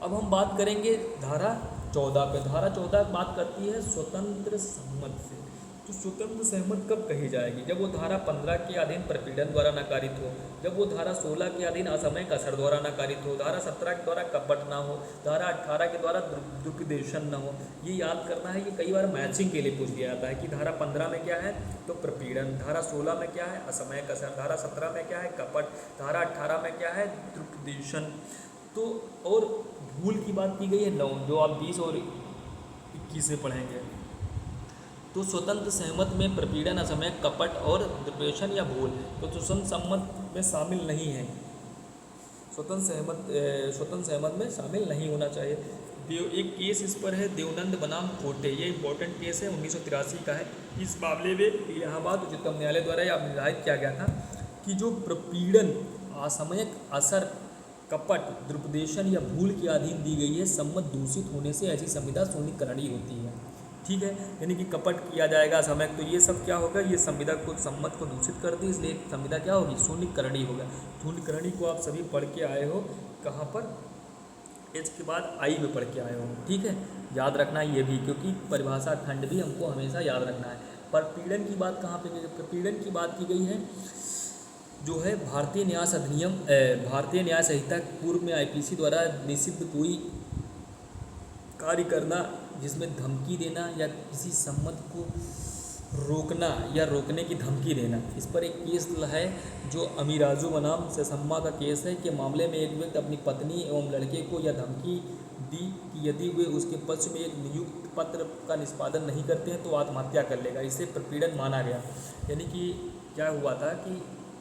अब हम बात करेंगे धारा 14 पे। धारा 14 बात करती है स्वतंत्र सहमत से। तो स्वतंत्र सहमत कब कही जाएगी? जब वो धारा 15 के अधीन प्रपीड़न द्वारा नकारित हो, जब वो धारा 16 के अधीन असमय कसर द्वारा नकारित हो, धारा 17 के द्वारा कपट ना हो, धारा 18 के द्वारा दुर्पदेशन न हो। ये याद करना है, ये कई बार मैचिंग के लिए पूछ लिया जाता है कि धारा 15 में क्या है तो प्रपीड़न, धारा 16 में क्या है असमय कसर, धारा 17 में क्या है कपट, धारा 18 में क्या है दुर्पदेशन। तो और भूल की बात की गई है 9, जो आप 20 और 21 में पढ़ेंगे। तो स्वतंत्र सहमत में प्रपीड़न, असमय, कपट और दुर्व्यसन या भूल तो स्वतंत्र सहमत में शामिल नहीं है। स्वतंत्र सहमत में शामिल नहीं होना चाहिए। एक केस इस पर है देवनंद बनाम कोटे। ये इंपॉर्टेंट केस है, 1983 का है। इस मामले में इलाहाबाद उच्चतम न्यायालय द्वारा यह निर्धारित किया गया था कि जो प्रपीड़न, असमयक असर, कपट, दुरुपदेशन या भूल के अधीन दी गई है, सम्मत दूषित होने से ऐसी संविदा शून्यकरणीय होती है। ठीक है, यानी कि कपट किया जाएगा समय, तो ये सब क्या होगा, ये संविदा को सम्मत को दूषित कर दी, इसलिए संविदा क्या होगी शून्यकरणीय होगा। शून्यकरणीय को आप सभी पढ़ के आए हो कहाँ पर, एच के बाद आई में पढ़ के आए हो, ठीक है, याद रखना ये भी, क्योंकि परिभाषा खंड भी हमको हमेशा याद रखना है। प्रपीड़न की बात कहाँ पे की? प्रपीड़न की बात की गई है जो है भारतीय न्याय अधिनियम, भारतीय न्याय संहिता पूर्व में आईपीसी द्वारा निषिद्ध कोई कार्य करना जिसमें धमकी देना या किसी सम्मत को रोकना या रोकने की धमकी देना। इस पर एक केस है जो अमीराजू बनाम सेसम्मा का केस है कि मामले में एक व्यक्ति अपनी पत्नी एवं लड़के को यह धमकी दी कि यदि वे उसके पक्ष में एक नियुक्त पत्र का निष्पादन नहीं करते हैं तो आत्महत्या कर लेगा। इसे प्रपीड़न माना गया। यानी कि क्या हुआ था कि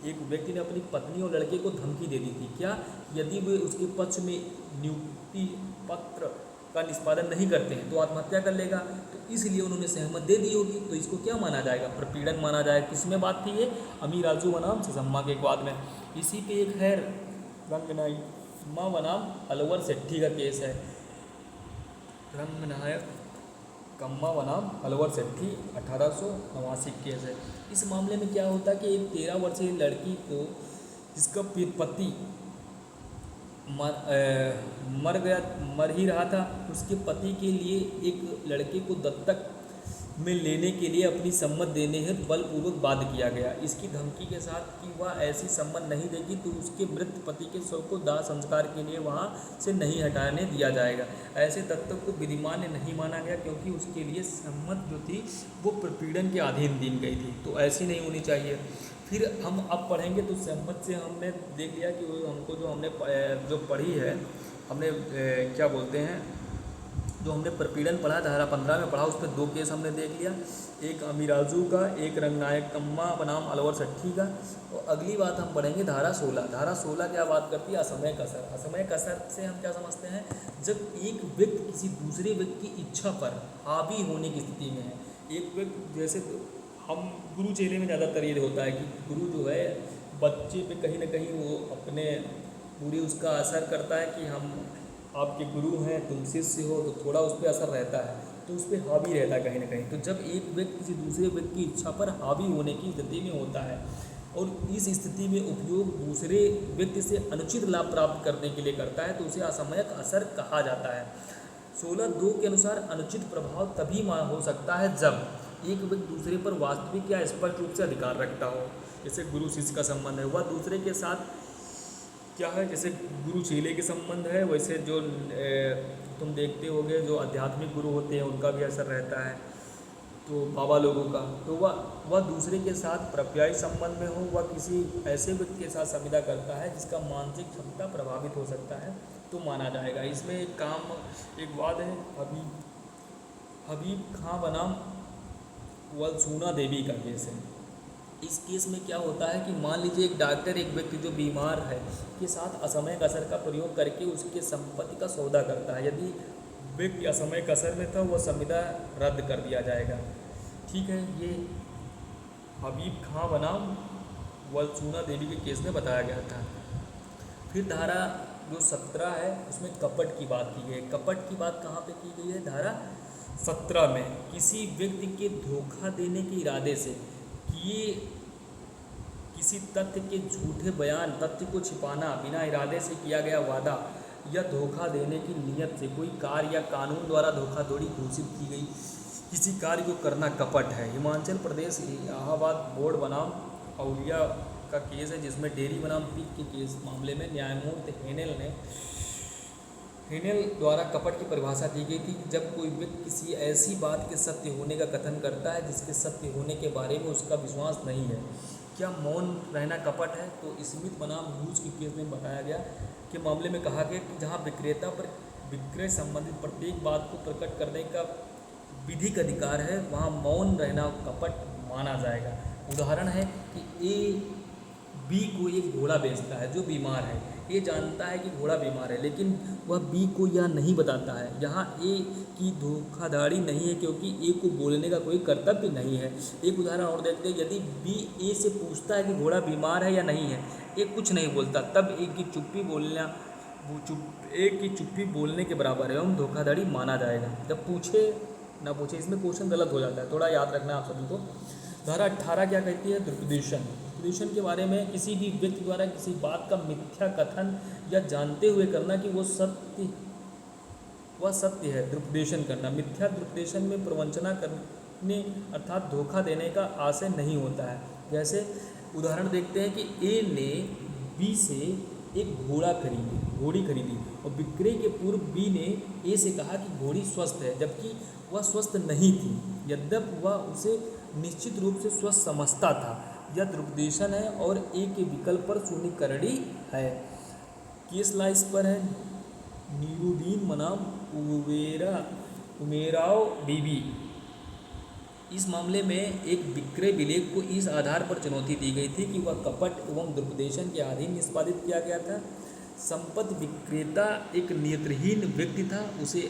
एक व्यक्ति ने अपनी पत्नी और लड़के को धमकी दे दी थी, क्या, यदि वे उसके पक्ष में नियुक्ति पत्र का निष्पादन नहीं करते हैं तो आत्महत्या कर लेगा। तो इसलिए उन्होंने सहमत दे दी होगी, तो इसको क्या माना जाएगा? प्रपीड़न माना जाएगा। किसमें बात थी ये? अमीराजू बनाम सेसम्मा के बाद में। इसी पे एक है रंगनायम्मा बनाम अलवर सेट्ठी का केस है। रंगनायक कम्मा बनाम अलवर सेट्ठी 1889 केस है। इस मामले में क्या होता है कि एक 13 वर्षीय लड़की को जिसका पति मर ही रहा था, उसके पति के लिए एक लड़के को दत्तक में लेने के लिए अपनी सम्मत देने हेतु बलपूर्वक बाध्य किया गया। इसकी धमकी के साथ कि वह ऐसी सम्मत नहीं देगी तो उसके मृत पति के शव को दाह संस्कार के लिए वहां से नहीं हटाने दिया जाएगा। ऐसे दत्तक को विधिमान्य नहीं माना गया क्योंकि उसके लिए सम्मत जो थी वो प्रपीड़न के अधीन दी गई थी, तो ऐसी नहीं होनी चाहिए। फिर हम अब पढ़ेंगे तो सहमत से हमने देख लिया कि वो हमको जो हमने जो पढ़ी है, हमने क्या बोलते हैं, जो हमने प्रपीड़न पढ़ा धारा 15 में पढ़ा, उस पर 2 केस हमने देख लिया, एक अमीराजू का, एक रंगनायकम्मा बनाम अलवर सेट्ठी का। तो अगली बात हम पढ़ेंगे धारा 16। धारा 16 क्या बात करती है? असमय कसर। असमय कसर से हम क्या समझते हैं? जब एक व्यक्ति किसी दूसरे व्यक्ति की इच्छा पर हावी होने की स्थिति में है। एक व्यक्ति जैसे हम गुरु चेले में ज़्यादातर ये होता है कि गुरु जो है बच्चे पे कहीं ना कहीं वो अपने पूरी उसका असर करता है कि हम आपके गुरु हैं, तुम शिष्य हो, तो थोड़ा उस पर असर रहता है, तो उस पर हावी रहता है कहीं ना कहीं। तो जब एक व्यक्ति किसी दूसरे व्यक्ति की इच्छा पर हावी होने की स्थिति में होता है और इस स्थिति में उपयोग दूसरे व्यक्ति से अनुचित लाभ प्राप्त करने के लिए करता है तो उसे असमयक असर कहा जाता है। 16(2) के अनुसार अनुचित प्रभाव तभी हो सकता है जब एक व्यक्ति दूसरे पर वास्तविक या स्पष्ट रूप से अधिकार रखता हो। जैसे गुरु शिष्य का संबंध है, वह दूसरे के साथ क्या है, जैसे गुरु चेले के संबंध है, वैसे जो तुम देखते होगे जो आध्यात्मिक गुरु होते हैं उनका भी असर रहता है, तो बाबा लोगों का, तो वह दूसरे के साथ पर्यायी संबंध में हो, वह किसी ऐसे व्यक्ति के साथ संविदा करता है जिसका मानसिक क्षमता प्रभावित हो सकता है तो माना जाएगा। इसमें एक वाद है हबीब खां बनाम वलसूना देवी का केस है। इस केस में क्या होता है कि मान लीजिए एक डॉक्टर एक व्यक्ति जो बीमार है के साथ असमय कसर का प्रयोग करके उसके संपत्ति का सौदा करता है। यदि व्यक्ति असमय कसर में था वह संविदा रद्द कर दिया जाएगा। ठीक है, ये हबीब खां बनाम वलसूना देवी के केस में बताया गया था। फिर धारा जो 17 है उसमें कपट की बात की गई है। कपट की बात कहाँ पे की गई है? धारा 17 में किसी व्यक्ति के धोखा देने के इरादे से किए किसी तथ्य के झूठे बयान, तथ्य को छिपाना, बिना इरादे से किया गया वादा या धोखा देने की नियत से कोई कार्य या कानून द्वारा धोखाधड़ी घोषित की गई किसी कार्य को करना कपट है। हिमाचल प्रदेश इलाहाबाद बोर्ड बनाम औलिया का केस है जिसमें डेयरी बनाम पीक के केस मामले में न्यायमूर्ति हेनेल द्वारा कपट की परिभाषा दी गई थी कि जब कोई व्यक्ति किसी ऐसी बात के सत्य होने का कथन करता है जिसके सत्य होने के बारे में उसका विश्वास नहीं है। क्या मौन रहना कपट है? तो स्मिथ बनाम ह्यूज के केस में बताया गया कि मामले में कहा गया कि जहां विक्रेता पर विक्रय संबंधित प्रत्येक बात को प्रकट करने का विधिक अधिकार है वहां मौन रहना कपट माना जाएगा। उदाहरण है कि ए बी को एक घोड़ा बेचता है जो बीमार है। ए जानता है कि घोड़ा बीमार है लेकिन वह बी को यह नहीं बताता है। यहाँ ए की धोखाधड़ी नहीं है क्योंकि ए को बोलने का कोई कर्तव्य नहीं है। एक उदाहरण और देखते हैं, यदि बी ए से पूछता है कि घोड़ा बीमार है या नहीं है, ए कुछ नहीं बोलता, तब ए की चुप्पी बोलने के बराबर है एवं धोखाधड़ी माना जाएगा। जब पूछे ना पूछे, इसमें क्वेश्चन गलत हो जाता है, थोड़ा याद रखना है आप सभी को। धारा 18 क्या कहती है? दुरुपदेशन। दुरुपदेशन के बारे में किसी भी व्यक्ति द्वारा किसी बात का मिथ्या कथन या जानते हुए करना कि वो सत्य वह सत्य है। द्रुपदेशन करना, मिथ्या द्रुपदेशन में प्रवंचना करने अर्थात धोखा देने का आशय नहीं होता है। जैसे उदाहरण देखते हैं कि ए ने बी से एक घोड़ी खरीदी और विक्रय के पूर्व बी ने ए से कहा कि घोड़ी स्वस्थ है, जबकि वह स्वस्थ नहीं थी, यद्यपि वह उसे निश्चित रूप से स्वस्थ समझता था। यह द्रुपदेशन है और ए के विकल्प पर शून्यकरणी है। केस ला इस पर है नीरुद्दीन बनाम उमेराव बीबी। इस मामले में एक विक्रय विलेख को इस आधार पर चुनौती दी गई थी कि वह कपट एवं द्रुपदेशन के अधीन निष्पादित किया गया था। संपत्ति विक्रेता एक नेत्रहीन व्यक्ति था, उसे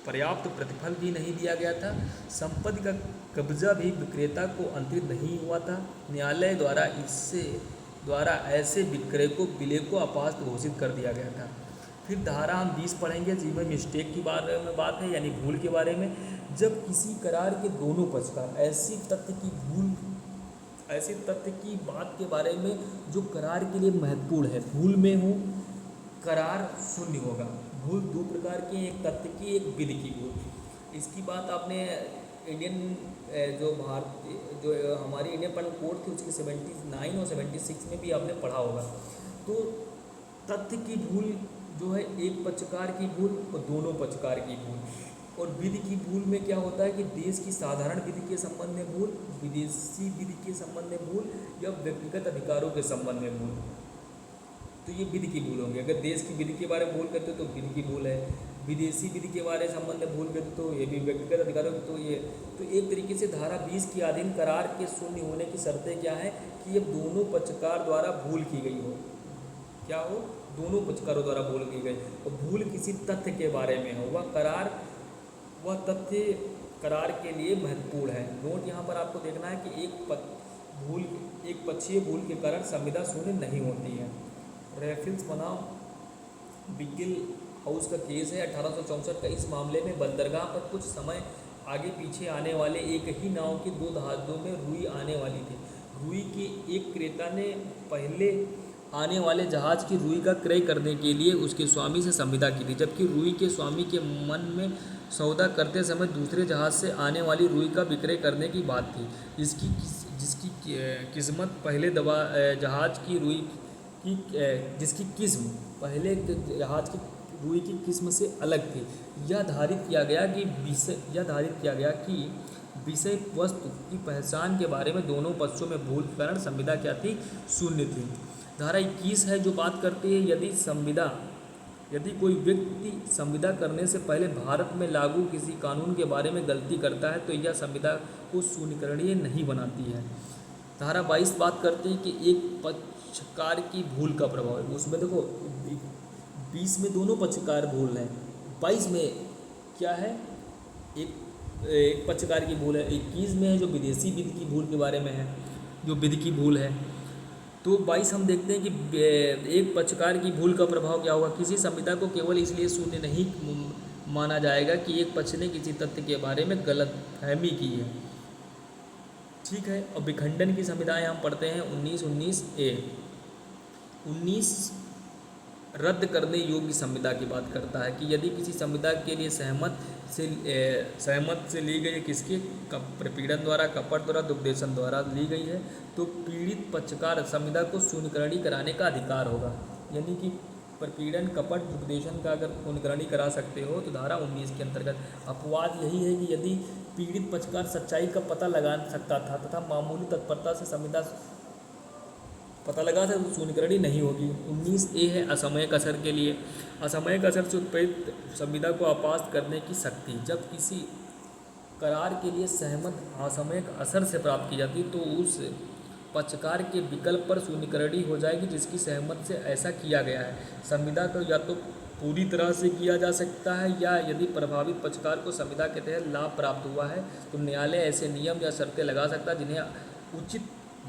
पर्याप्त प्रतिफल भी नहीं दिया गया था। संपत्ति का कब्जा भी विक्रेता को अंतरित नहीं हुआ था। न्यायालय द्वारा ऐसे विक्रय को विलेख को अपात्र घोषित कर दिया गया था। फिर धारा हम 20 पढ़ेंगे, जिसमें मिस्टेक की बारे में बात है, यानी भूल के बारे में। जब किसी करार के दोनों पक्षकार ऐसी तथ्य की बात के बारे में जो करार के लिए महत्वपूर्ण है भूल में हो, करार शून्य होगा। भूल दो प्रकार की, एक तथ्य की, एक विधि की भूल। इसकी बात आपने जो हमारी इंडियन पेनल कोड थी उसकी 79 और 76 में भी आपने पढ़ा होगा। तो तथ्य की भूल जो है एक पक्षकार की भूल और दोनों पक्षकार की भूल। और विधि की भूल में क्या होता है कि देश की साधारण विधि के संबंध में भूल, विदेशी विधि के संबंध में भूल या व्यक्तिगत अधिकारों के संबंध में भूल, तो ये विधि की भूल होंगी। अगर देश की विधि के बारे में भूल करते हो तो विधि की भूल है, विदेशी विधि के बारे में संबंध में भूल करते तो ये भी व्यक्तिगत अधिकारों तो ये। तो एक तरीके से धारा 20 के अधीन करार के शून्य होने की शर्तें क्या है कि ये दोनों पक्षकार द्वारा भूल की गई हो। क्या हो? दोनों पक्षकारों द्वारा भूल की गई और भूल किसी तथ्य के बारे में हो। वह तथ्य करार के लिए महत्वपूर्ण है। नोट यहाँ पर आपको देखना है कि एक पक्षीय भूल के कारण संविदा शून्य नहीं होती है। रेफिल्स बनाम बिगिल हाउस का केस है 1864 का। इस मामले में बंदरगाह पर कुछ समय आगे पीछे आने वाले एक ही नाव के दो जहाज़ों में रुई आने वाली थी। रुई के एक क्रेता ने पहले आने वाले जहाज़ की रुई का क्रय करने के लिए उसके स्वामी से संविदा की थी, जबकि रुई के स्वामी के मन में सौदा करते समय दूसरे जहाज़ से आने वाली रुई का विक्रय करने की बात थी, जिसकी किस्मत पहले जहाज़ की रुई की जिसकी किस्म पहले जहाज़ की रुई की किस्म से अलग थी। यह धारित किया गया कि विषय वस्तु की पहचान के बारे में दोनों पक्षों में भूल के कारण संविदा क्या थी? शून्य थी। धारा 21 है जो बात करती है यदि कोई व्यक्ति संविदा करने से पहले भारत में लागू किसी कानून के बारे में गलती करता है तो यह संविदा को शून्यकरणीय नहीं बनाती है। धारा 22 बात करती है कि एक पक्षकार की भूल का प्रभाव है। उसमें देखो 20 में दोनों पक्षकार भूल हैं, 22 में क्या है? एक पक्षकार की भूल है। 21 में है जो विदेशी विधि की भूल के बारे में है, जो विधि की भूल है। तो 22 हम देखते हैं कि एक पक्षकार की भूल का प्रभाव क्या होगा। किसी संविदा को केवल इसलिए शून्य नहीं माना जाएगा कि एक पक्ष ने किसी तथ्य के बारे में गलतफहमी की है। ठीक है। और विखंडन की संविधाएं हम पढ़ते हैं 19 ए। 19 रद्द करने योग्य संविदा की बात करता है कि यदि किसी संविदा के लिए सहमत से ली गई है, किसके? प्रपीड़न द्वारा, कपट द्वारा, दुपदेशन द्वारा ली गई है, तो पीड़ित पक्षकार संविदा को शून्यकरणी कराने का अधिकार होगा। यानी कि प्रपीड़न, कपट, दुपदेशन का अगर शून्यकरणी करा सकते हो तो धारा 19 के अंतर्गत। अपवाद यही है कि यदि पीड़ित पक्षकार सच्चाई का पता लगा सकता था तथा मामूली तत्परता से संविदा पता लगा था तो शून्यकरणी नहीं होगी। 19 ए है असामयिक असर के लिए। असामयिक असर से उत्पन्न संविदा को अपास्त करने की शक्ति। जब किसी करार के लिए सहमत असामयिक असर से प्राप्त की जाती तो उस पक्षकार के विकल्प पर शून्यकरणी हो जाएगी जिसकी सहमत से ऐसा किया गया है। संविदा को या तो पूरी तरह से किया जा सकता है या यदि प्रभावित पक्षकार को संविदा के तहत लाभ प्राप्त हुआ है तो न्यायालय ऐसे नियम या शर्तें लगा सकता है जिन्हें उचित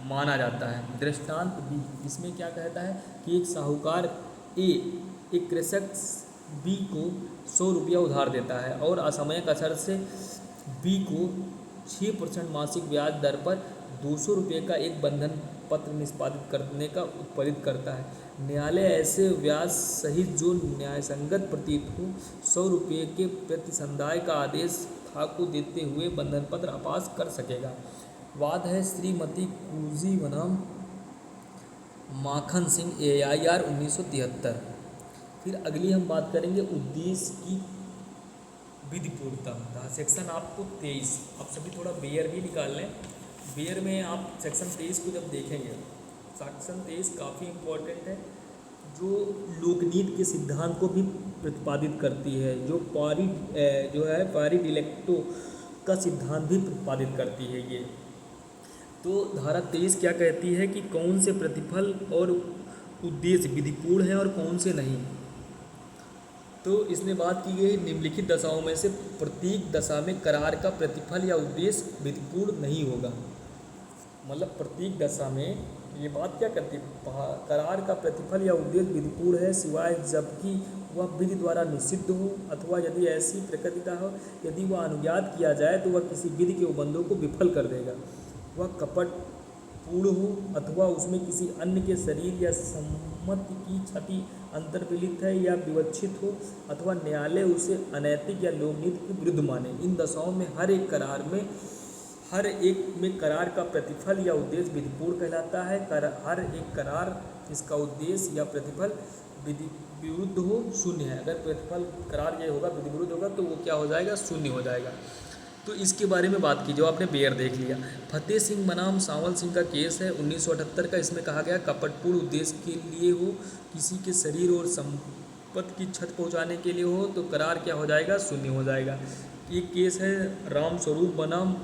माना जाता है। दृष्टांत बी, इसमें क्या कहता है कि एक साहूकार ए एक कृषक बी को 100 रुपया उधार देता है और असामयिक असर से बी को 6% मासिक ब्याज दर पर 200 रुपये का एक बंधन पत्र निष्पादित करने का उत्प्रेरित करता है। न्यायालय ऐसे व्याज सहित जो न्यायसंगत प्रतीत हो 100 रुपये के प्रतिसंदाय का आदेश ठाकुर देते हुए बंधन पत्र अपास कर सकेगा। वाद है श्रीमती कुजी बनाम माखन सिंह AIR 1973। फिर अगली हम बात करेंगे उद्देश्य की विधिपूर्णता। सेक्शन आपको 23, आप सभी थोड़ा बेयर भी निकाल लें। बेयर में आप सेक्शन 23 को जब देखेंगे, सेक्शन 23 काफ़ी इम्पोर्टेंट है, जो लोकनीति के सिद्धांत को भी प्रतिपादित करती है, जो है पारी डिलेक्टो का सिद्धांत भी प्रतिपादित करती है ये। तो धारा 23 क्या कहती है कि कौन से प्रतिफल और उद्देश्य विधिपूर्ण हैं और कौन से नहीं। तो इसमें बात की गई निम्नलिखित दशाओं में से प्रत्येक दशा में करार का प्रतिफल या उद्देश्य विधिपूर्ण नहीं होगा। मतलब प्रत्येक दशा में ये बात क्या करती है, करार का प्रतिफल या उद्देश्य विधिपूर्ण है सिवाय जबकि वह विधि द्वारा निषिद्ध हो अथवा यदि ऐसी प्रकृति का हो, यदि वह अनुज्ञात किया जाए तो वह किसी विधि के उपबंधों को विफल कर देगा। वह कपट पूर्ण हो अथवा उसमें किसी अन्य के शरीर या सम्मति की क्षति अंतर्विलित है या विवक्षित हो अथवा न्यायालय उसे अनैतिक या लोकनीति के विरुद्ध माने। इन दशाओं में हर एक करार का प्रतिफल या उद्देश्य विधिपूर्ण कहलाता है। हर एक करार इसका उद्देश्य या प्रतिफल विधि विरुद्ध हो शून्य है। अगर प्रतिफल करार ये होगा विधि विरुद्ध होगा तो वो क्या हो जाएगा, शून्य हो जाएगा। तो इसके बारे में बात की, जो आपने बेयर देख लिया। फतेह सिंह बनाम सांवल सिंह का केस है 1978 का। इसमें कहा गया कपटपूर्ण उद्देश्य के लिए हो, किसी के शरीर और संपत्ति की क्षति पहुंचाने के लिए हो तो करार क्या हो जाएगा, शून्य हो जाएगा। एक केस है रामस्वरूप बनाम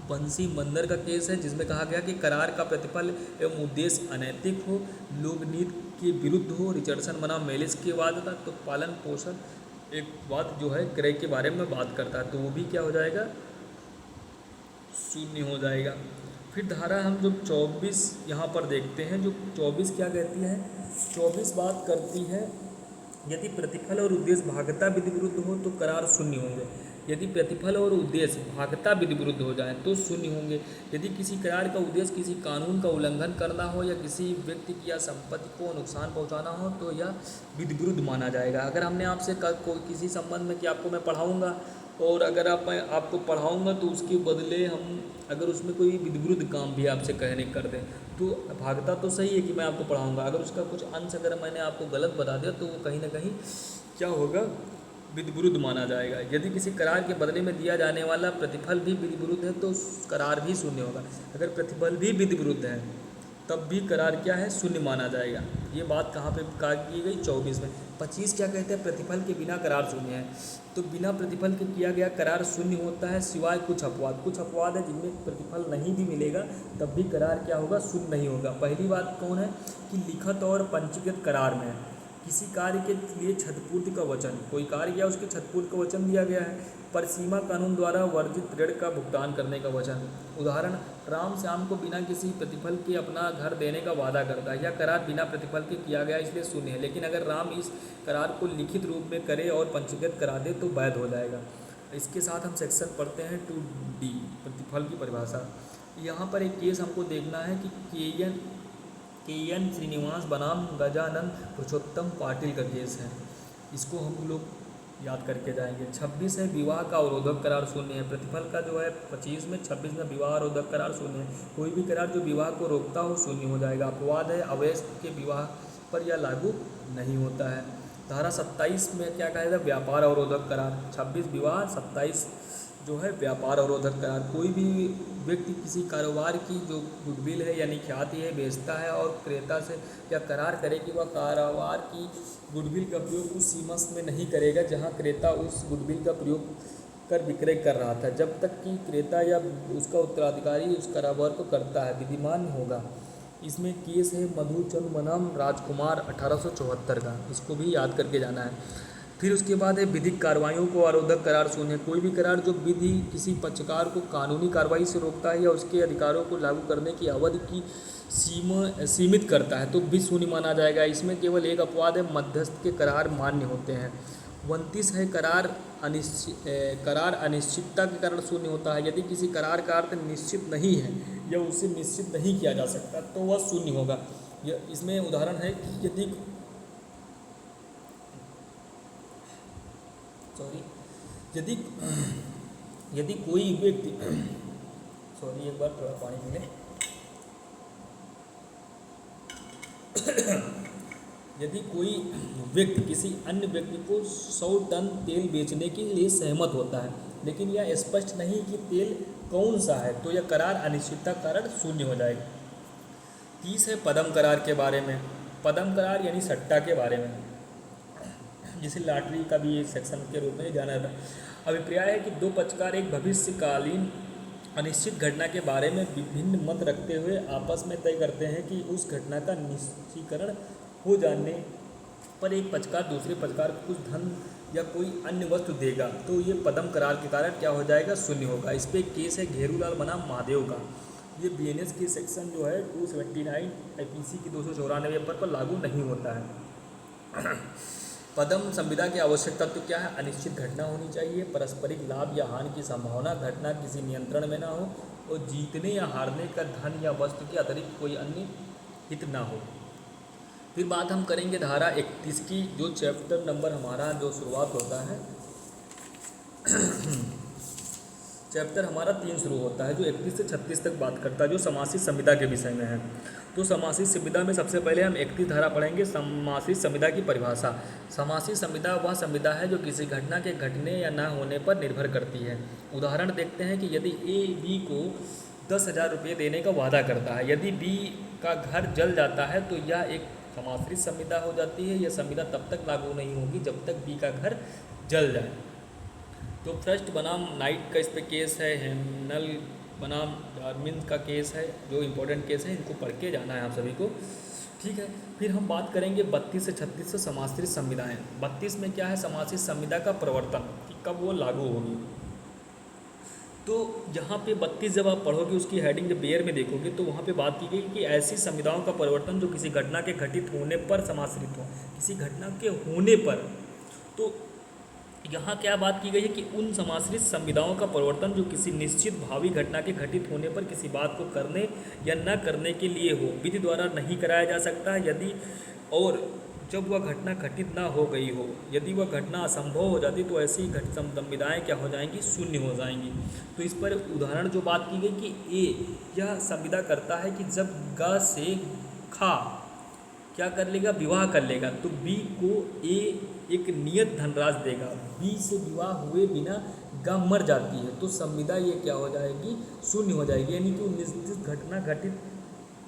बंसी मंदर का केस है, जिसमें कहा गया कि करार का प्रतिफल एवं उद्देश्य अनैतिक हो, लोकनीति के विरुद्ध हो। रिचर्डसन बनाम मेलिस के बाद था, तो पालन पोषण एक बात जो है क्रय के बारे में बात करता है, तो वो भी क्या हो जाएगा, शून्य हो जाएगा। फिर धारा हम जो 24 यहाँ पर देखते हैं, जो 24 क्या कहती है, 24 बात करती है यदि प्रतिफल और उद्देश्य भागता विधि विरुद्ध हो तो करार शून्य होंगे। यदि प्रतिफल और उद्देश्य भागता विधि विरुद्ध हो जाए तो शून्य होंगे। यदि किसी करार का उद्देश्य किसी कानून का उल्लंघन करना हो या किसी व्यक्ति की या संपत्ति को नुकसान पहुंचाना हो तो यह विधि विरुद्ध माना जाएगा। अगर हमने आपसे किसी संबंध में कि आपको मैं पढ़ाऊँगा और अगर मैं आपको पढ़ाऊँगा तो उसके बदले हम अगर उसमें कोई विधि विरुद्ध काम भी आपसे कहने कर दें तो भागता तो सही है कि मैं आपको पढ़ाऊँगा, अगर उसका कुछ अंश अगर मैंने आपको गलत बता दिया तो वो कहीं ना कहीं क्या होगा, विधि विरुद्ध माना जाएगा। यदि किसी करार के बदले में दिया जाने वाला प्रतिफल भी विधि विरुद्ध है तो करार भी शून्य होगा। अगर प्रतिफल भी विधि विरुद्ध है तब भी करार क्या है, शून्य माना जाएगा। ये बात कहाँ पे की गई, 24 में। 25 क्या कहते हैं, प्रतिफल के बिना करार शून्य है। तो बिना प्रतिफल के किया गया करार शून्य होता है सिवाय कुछ अपवाद है जिनमें प्रतिफल नहीं भी मिलेगा तब भी करार क्या होगा, शून्य नहीं होगा। पहली बात कौन है कि लिखित और पंजीकृत करार में किसी कार्य के लिए क्षतिपूर्ति का वचन, कोई कार्य किया उसके क्षतिपूर्ति का वचन दिया गया है। परिसीमा कानून द्वारा वर्जित ऋण का भुगतान करने का वचन, उदाहरण राम श्याम को बिना किसी प्रतिफल के अपना घर देने का वादा करता है, यह करार बिना प्रतिफल के किया गया इसलिए शून्य है। लेकिन अगर राम इस करार को लिखित रूप में करे और पंजीकृत करा दे तो वैध हो जाएगा। इसके साथ हम सेक्शन पढ़ते हैं 2D, प्रतिफल की परिभाषा। यहाँ पर एक केस हमको देखना है कि के.एन. श्रीनिवास बनाम गजानंद पुरुषोत्तम पाटिल का केस है। इसको हम लोग याद करके जाएंगे। 26 है विवाह का अवरोधक करार शून्य है। प्रतिफल का जो है 25 में, 26 में विवाह अवरोधक करार शून्य है। कोई भी करार जो विवाह को रोकता हो शून्य हो जाएगा। अपवाद है अवयस्क के विवाह पर यह लागू नहीं होता है। धारा 27 में क्या कहा जाता है, व्यापार अवरोधक करार। 26 विवाह, 27 जो है व्यापार अवरोधक करार। कोई भी व्यक्ति किसी कारोबार की जो गुडविल है यानी ख्याति है बेचता है और क्रेता से क्या करार करे कि वह कारोबार की गुडविल का प्रयोग उस सीमा में नहीं करेगा जहां क्रेता उस गुडविल का प्रयोग कर विक्रय कर रहा था, जब तक कि क्रेता या उसका उत्तराधिकारी उस कारोबार को करता है, विधिमान होगा। इसमें केस है मधुचंद बनाम राजकुमार 1874 का, इसको भी याद करके जाना है। फिर उसके बाद है विधिक कार्रवाइयों को अवरोधक करार शून्य। कोई भी करार जो विधि किसी पक्षकार को कानूनी कार्रवाई से रोकता है या उसके अधिकारों को लागू करने की अवधि की सीमित करता है तो भी शून्य माना जाएगा। इसमें केवल एक अपवाद है, मध्यस्थ के करार मान्य होते हैं। 29 है करार अनिश्चितता के कारण शून्य होता है। यदि किसी करार का अर्थ निश्चित नहीं है या उसे निश्चित नहीं किया जा सकता तो वह शून्य होगा। यह इसमें उदाहरण है कि यदि यदि कोई व्यक्ति एक बार थोड़ा पानी पी लें। यदि कोई व्यक्ति किसी अन्य व्यक्ति को 100 टन तेल बेचने के लिए सहमत होता है, लेकिन यह स्पष्ट नहीं कि तेल कौन सा है, तो यह करार अनिश्चितता कारण शून्य हो जाएगा। 30 है पदम करार के बारे में। पदम करार यानी सट्टा के बारे में, जिसे लॉटरी का भी सेक्शन के रूप में जाना जाता है। अभिप्राय है कि दो पक्षकार एक भविष्यकालीन अनिश्चित घटना के बारे में विभिन्न मत रखते हुए आपस में तय करते हैं कि उस घटना का निश्चयीकरण हो जाने पर एक पक्षकार दूसरे पक्षकार को कुछ धन या कोई अन्य वस्तु देगा, तो ये पदम करार के कारण क्या हो जाएगा, शून्य होगा। इस पर एक केस है घेरूलाल बनाम महादेव का। ये बीएनएस की सेक्शन जो है 279 आईपीसी की 294 पर लागू नहीं होता है। पदम संविदा की आवश्यक तत्व क्या है? अनिश्चित घटना होनी चाहिए, पारस्परिक लाभ या हानि की संभावना, घटना किसी नियंत्रण में ना हो और जीतने या हारने का धन या वस्तु के अतिरिक्त कोई अन्य हित ना हो। फिर बात हम करेंगे धारा 31 की, जो चैप्टर नंबर हमारा जो शुरुआत होता है चैप्टर हमारा 3 शुरू होता है, जो 31 से 36 तक बात करता है, जो समासित संविदा के विषय में है। तो समासित संविदा में सबसे पहले हम 31 धारा पढ़ेंगे, समासित संविदा की परिभाषा। समासित संविदा वह संविदा है जो किसी घटना के घटने या न होने पर निर्भर करती है। उदाहरण देखते हैं कि यदि ए बी को 10,000 रुपये देने का वादा करता है, यदि बी का घर जल जाता है तो यह एक समाश्रित संविदा हो जाती है। यह संविदा तब तक लागू नहीं होगी जब तक बी का घर जल जाए। तो फर्स्ट बनाम नाइट का इस पर केस है, हेमनल बनाम डार्विन का केस है, जो इम्पोर्टेंट केस है, इनको पढ़ के जाना है आप सभी को, ठीक है। फिर हम बात करेंगे 32 से 36 से समाश्रित संविदाएँ। 32 में क्या है, समाश्रित संविदा का प्रवर्तन, कि कब वो लागू होगी। तो यहाँ पे 32 जब आप पढ़ोगे, उसकी हेडिंग जब बेयर में देखोगे तो वहाँ पे बात की गई कि ऐसी संविदाओं का परिवर्तन जो किसी घटना के घटित होने पर समाश्रित हो, किसी घटना के होने पर। तो यहाँ क्या बात की गई है कि उन समाश्रित संविदाओं का परिवर्तन जो किसी निश्चित भावी घटना के घटित होने पर किसी बात को करने या न करने के लिए हो, विधि द्वारा नहीं कराया जा सकता यदि और जब वह घटना घटित ना हो गई हो। यदि वह घटना असंभव हो जाती तो ऐसी संविदाएँ क्या हो जाएंगी, शून्य हो जाएंगी। तो इस पर उदाहरण जो बात की गई कि ए यह संविदा करता है कि जब ग से खा क्या कर लेगा, विवाह कर लेगा, तो बी को ए एक नियत धनराशि देगा। बी से विवाह हुए बिना ग मर जाती है तो संविदा ये क्या हो जाएगी, शून्य हो जाएगी। यानी कि निश्चित घटना घटित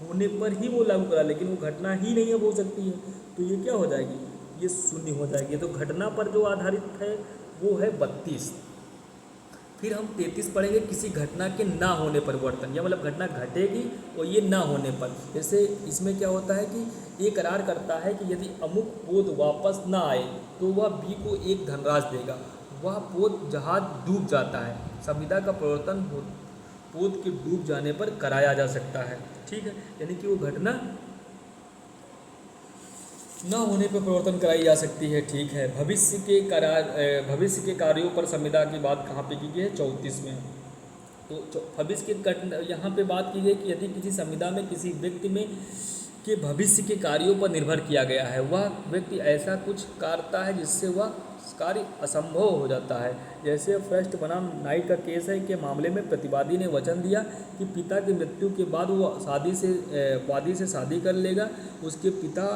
होने पर ही वो लागू करा, लेकिन वो घटना ही नहीं अब हो सकती है, तो ये क्या हो जाएगी, ये शून्य हो जाएगी। तो घटना पर जो आधारित है वो है 32। फिर हम 33 पढ़ेंगे, किसी घटना के ना होने पर वर्तन, या मतलब घटना घटेगी और ये ना होने पर। जैसे इसमें क्या होता है कि ये करार करता है कि यदि अमुक पोत वापस ना आए तो वह बी को एक धनराशि देगा। वह पोत जहाज डूब जाता है, संविदा का परिवर्तन पोत के डूब जाने पर कराया जा सकता है, ठीक है। यानी कि वो घटना न होने पर परिवर्तन कराई जा सकती है, ठीक है। भविष्य के कार्यों पर संविदा की बात कहाँ पे की गई है, 34 में। तो भविष्य के यहाँ पे बात की गई कि यदि किसी संविदा में किसी व्यक्ति में के भविष्य के कार्यों पर निर्भर किया गया है, वह व्यक्ति ऐसा कुछ करता है जिससे वह कार्य असंभव हो जाता है। जैसे फर्स्ट बनाम नाइट का केस है के मामले में प्रतिवादी ने वचन दिया कि पिता की मृत्यु के बाद वो वादी से शादी कर लेगा। उसके पिता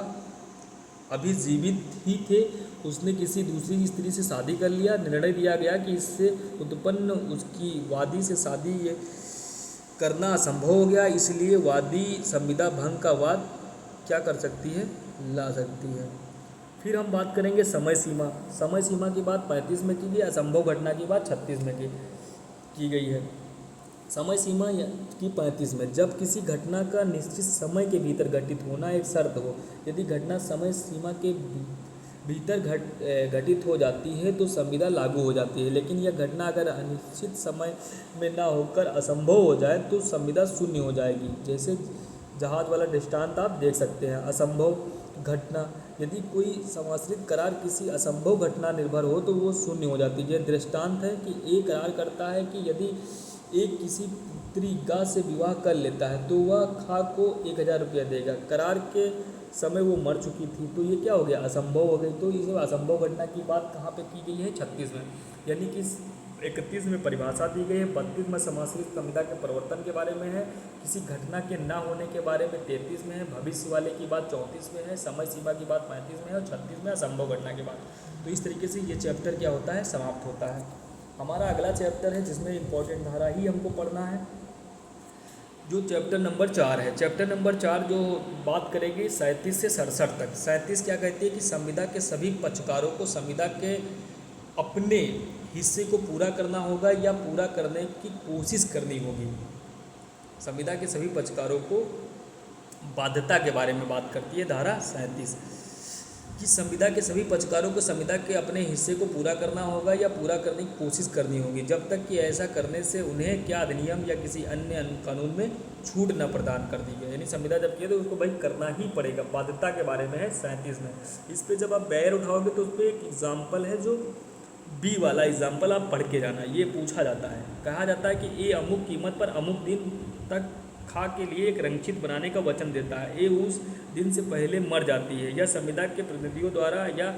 अभी जीवित ही थे, उसने किसी दूसरी स्त्री से शादी कर लिया। निर्णय दिया गया कि इससे उत्पन्न उसकी वादी से शादी करना असंभव हो गया, इसलिए वादी संविदा भंग का वाद क्या कर सकती है, ला सकती है। फिर हम बात करेंगे समय सीमा। समय सीमा की बात 35 में की गई, असंभव घटना की बात 36 में की गई है। समय सीमा की 35 में, जब किसी घटना का निश्चित समय के भीतर घटित होना एक शर्त हो। यदि घटना समय सीमा के भीतर घटित हो जाती है तो संविदा लागू हो जाती है, लेकिन यह घटना अगर अनिश्चित समय में ना होकर असंभव हो जाए तो संविदा शून्य हो जाएगी। जैसे जहाज वाला दृष्टांत आप देख सकते हैं। असंभव घटना, यदि कोई समाश्रित करार किसी असंभव घटना निर्भर हो तो वो शून्य हो जाती है। यह दृष्टांत है कि ए करार करता है कि यदि एक किसी स्त्री गा से विवाह कर लेता है तो वह खा को 1000 रुपया देगा। करार के समय वो मर चुकी थी, तो ये क्या हो गया, असंभव हो गई। तो ये असंभव घटना की बात कहाँ पे की गई है, 36 में। यानी कि 31 में परिभाषा दी गई है, 32 में समाश्रित संविदा के प्रवर्तन के बारे में है, किसी घटना के ना होने के बारे में 33 में है, भविष्य वाले की बात 34 में है, समय सीमा की बात 35 में है और 36 में असंभव घटना की बात। तो इस तरीके से ये चैप्टर क्या होता है, समाप्त होता है। हमारा अगला चैप्टर है जिसमें इंपॉर्टेंट धारा ही हमको पढ़ना है, जो चैप्टर नंबर 4 है। चैप्टर नंबर 4 जो बात करेगी 37 से 67 तक। 37 क्या कहती है कि संविदा के सभी पक्षकारों को संविदा के अपने हिस्से को पूरा करना होगा या पूरा करने की कोशिश करनी होगी। संविदा के सभी पक्षकारों को बाध्यता के बारे में बात करती है धारा 37 कि संविदा के सभी पक्षकारों को संविदा के अपने हिस्से को पूरा करना होगा या पूरा करने की कोशिश करनी होगी, जब तक कि ऐसा करने से उन्हें क्या अधिनियम या किसी अन्य कानून में छूट न प्रदान कर दी गई। यानी संविदा जब किया तो उसको भाई करना ही पड़ेगा। बाध्यता के बारे में है 37 में। इस पर जब आप बैर उठाओगे तो उस पर एक एग्जाम्पल है, जो बी वाला एग्जाम्पल आप पढ़ के जाना। ये पूछा जाता है, कहा जाता है कि ए अमुक कीमत पर अमुक दिन तक खा के लिए एक रंगचित बनाने का वचन देता है। ए उस दिन से पहले मर जाती है या संविदा के प्रतिनिधियों द्वारा या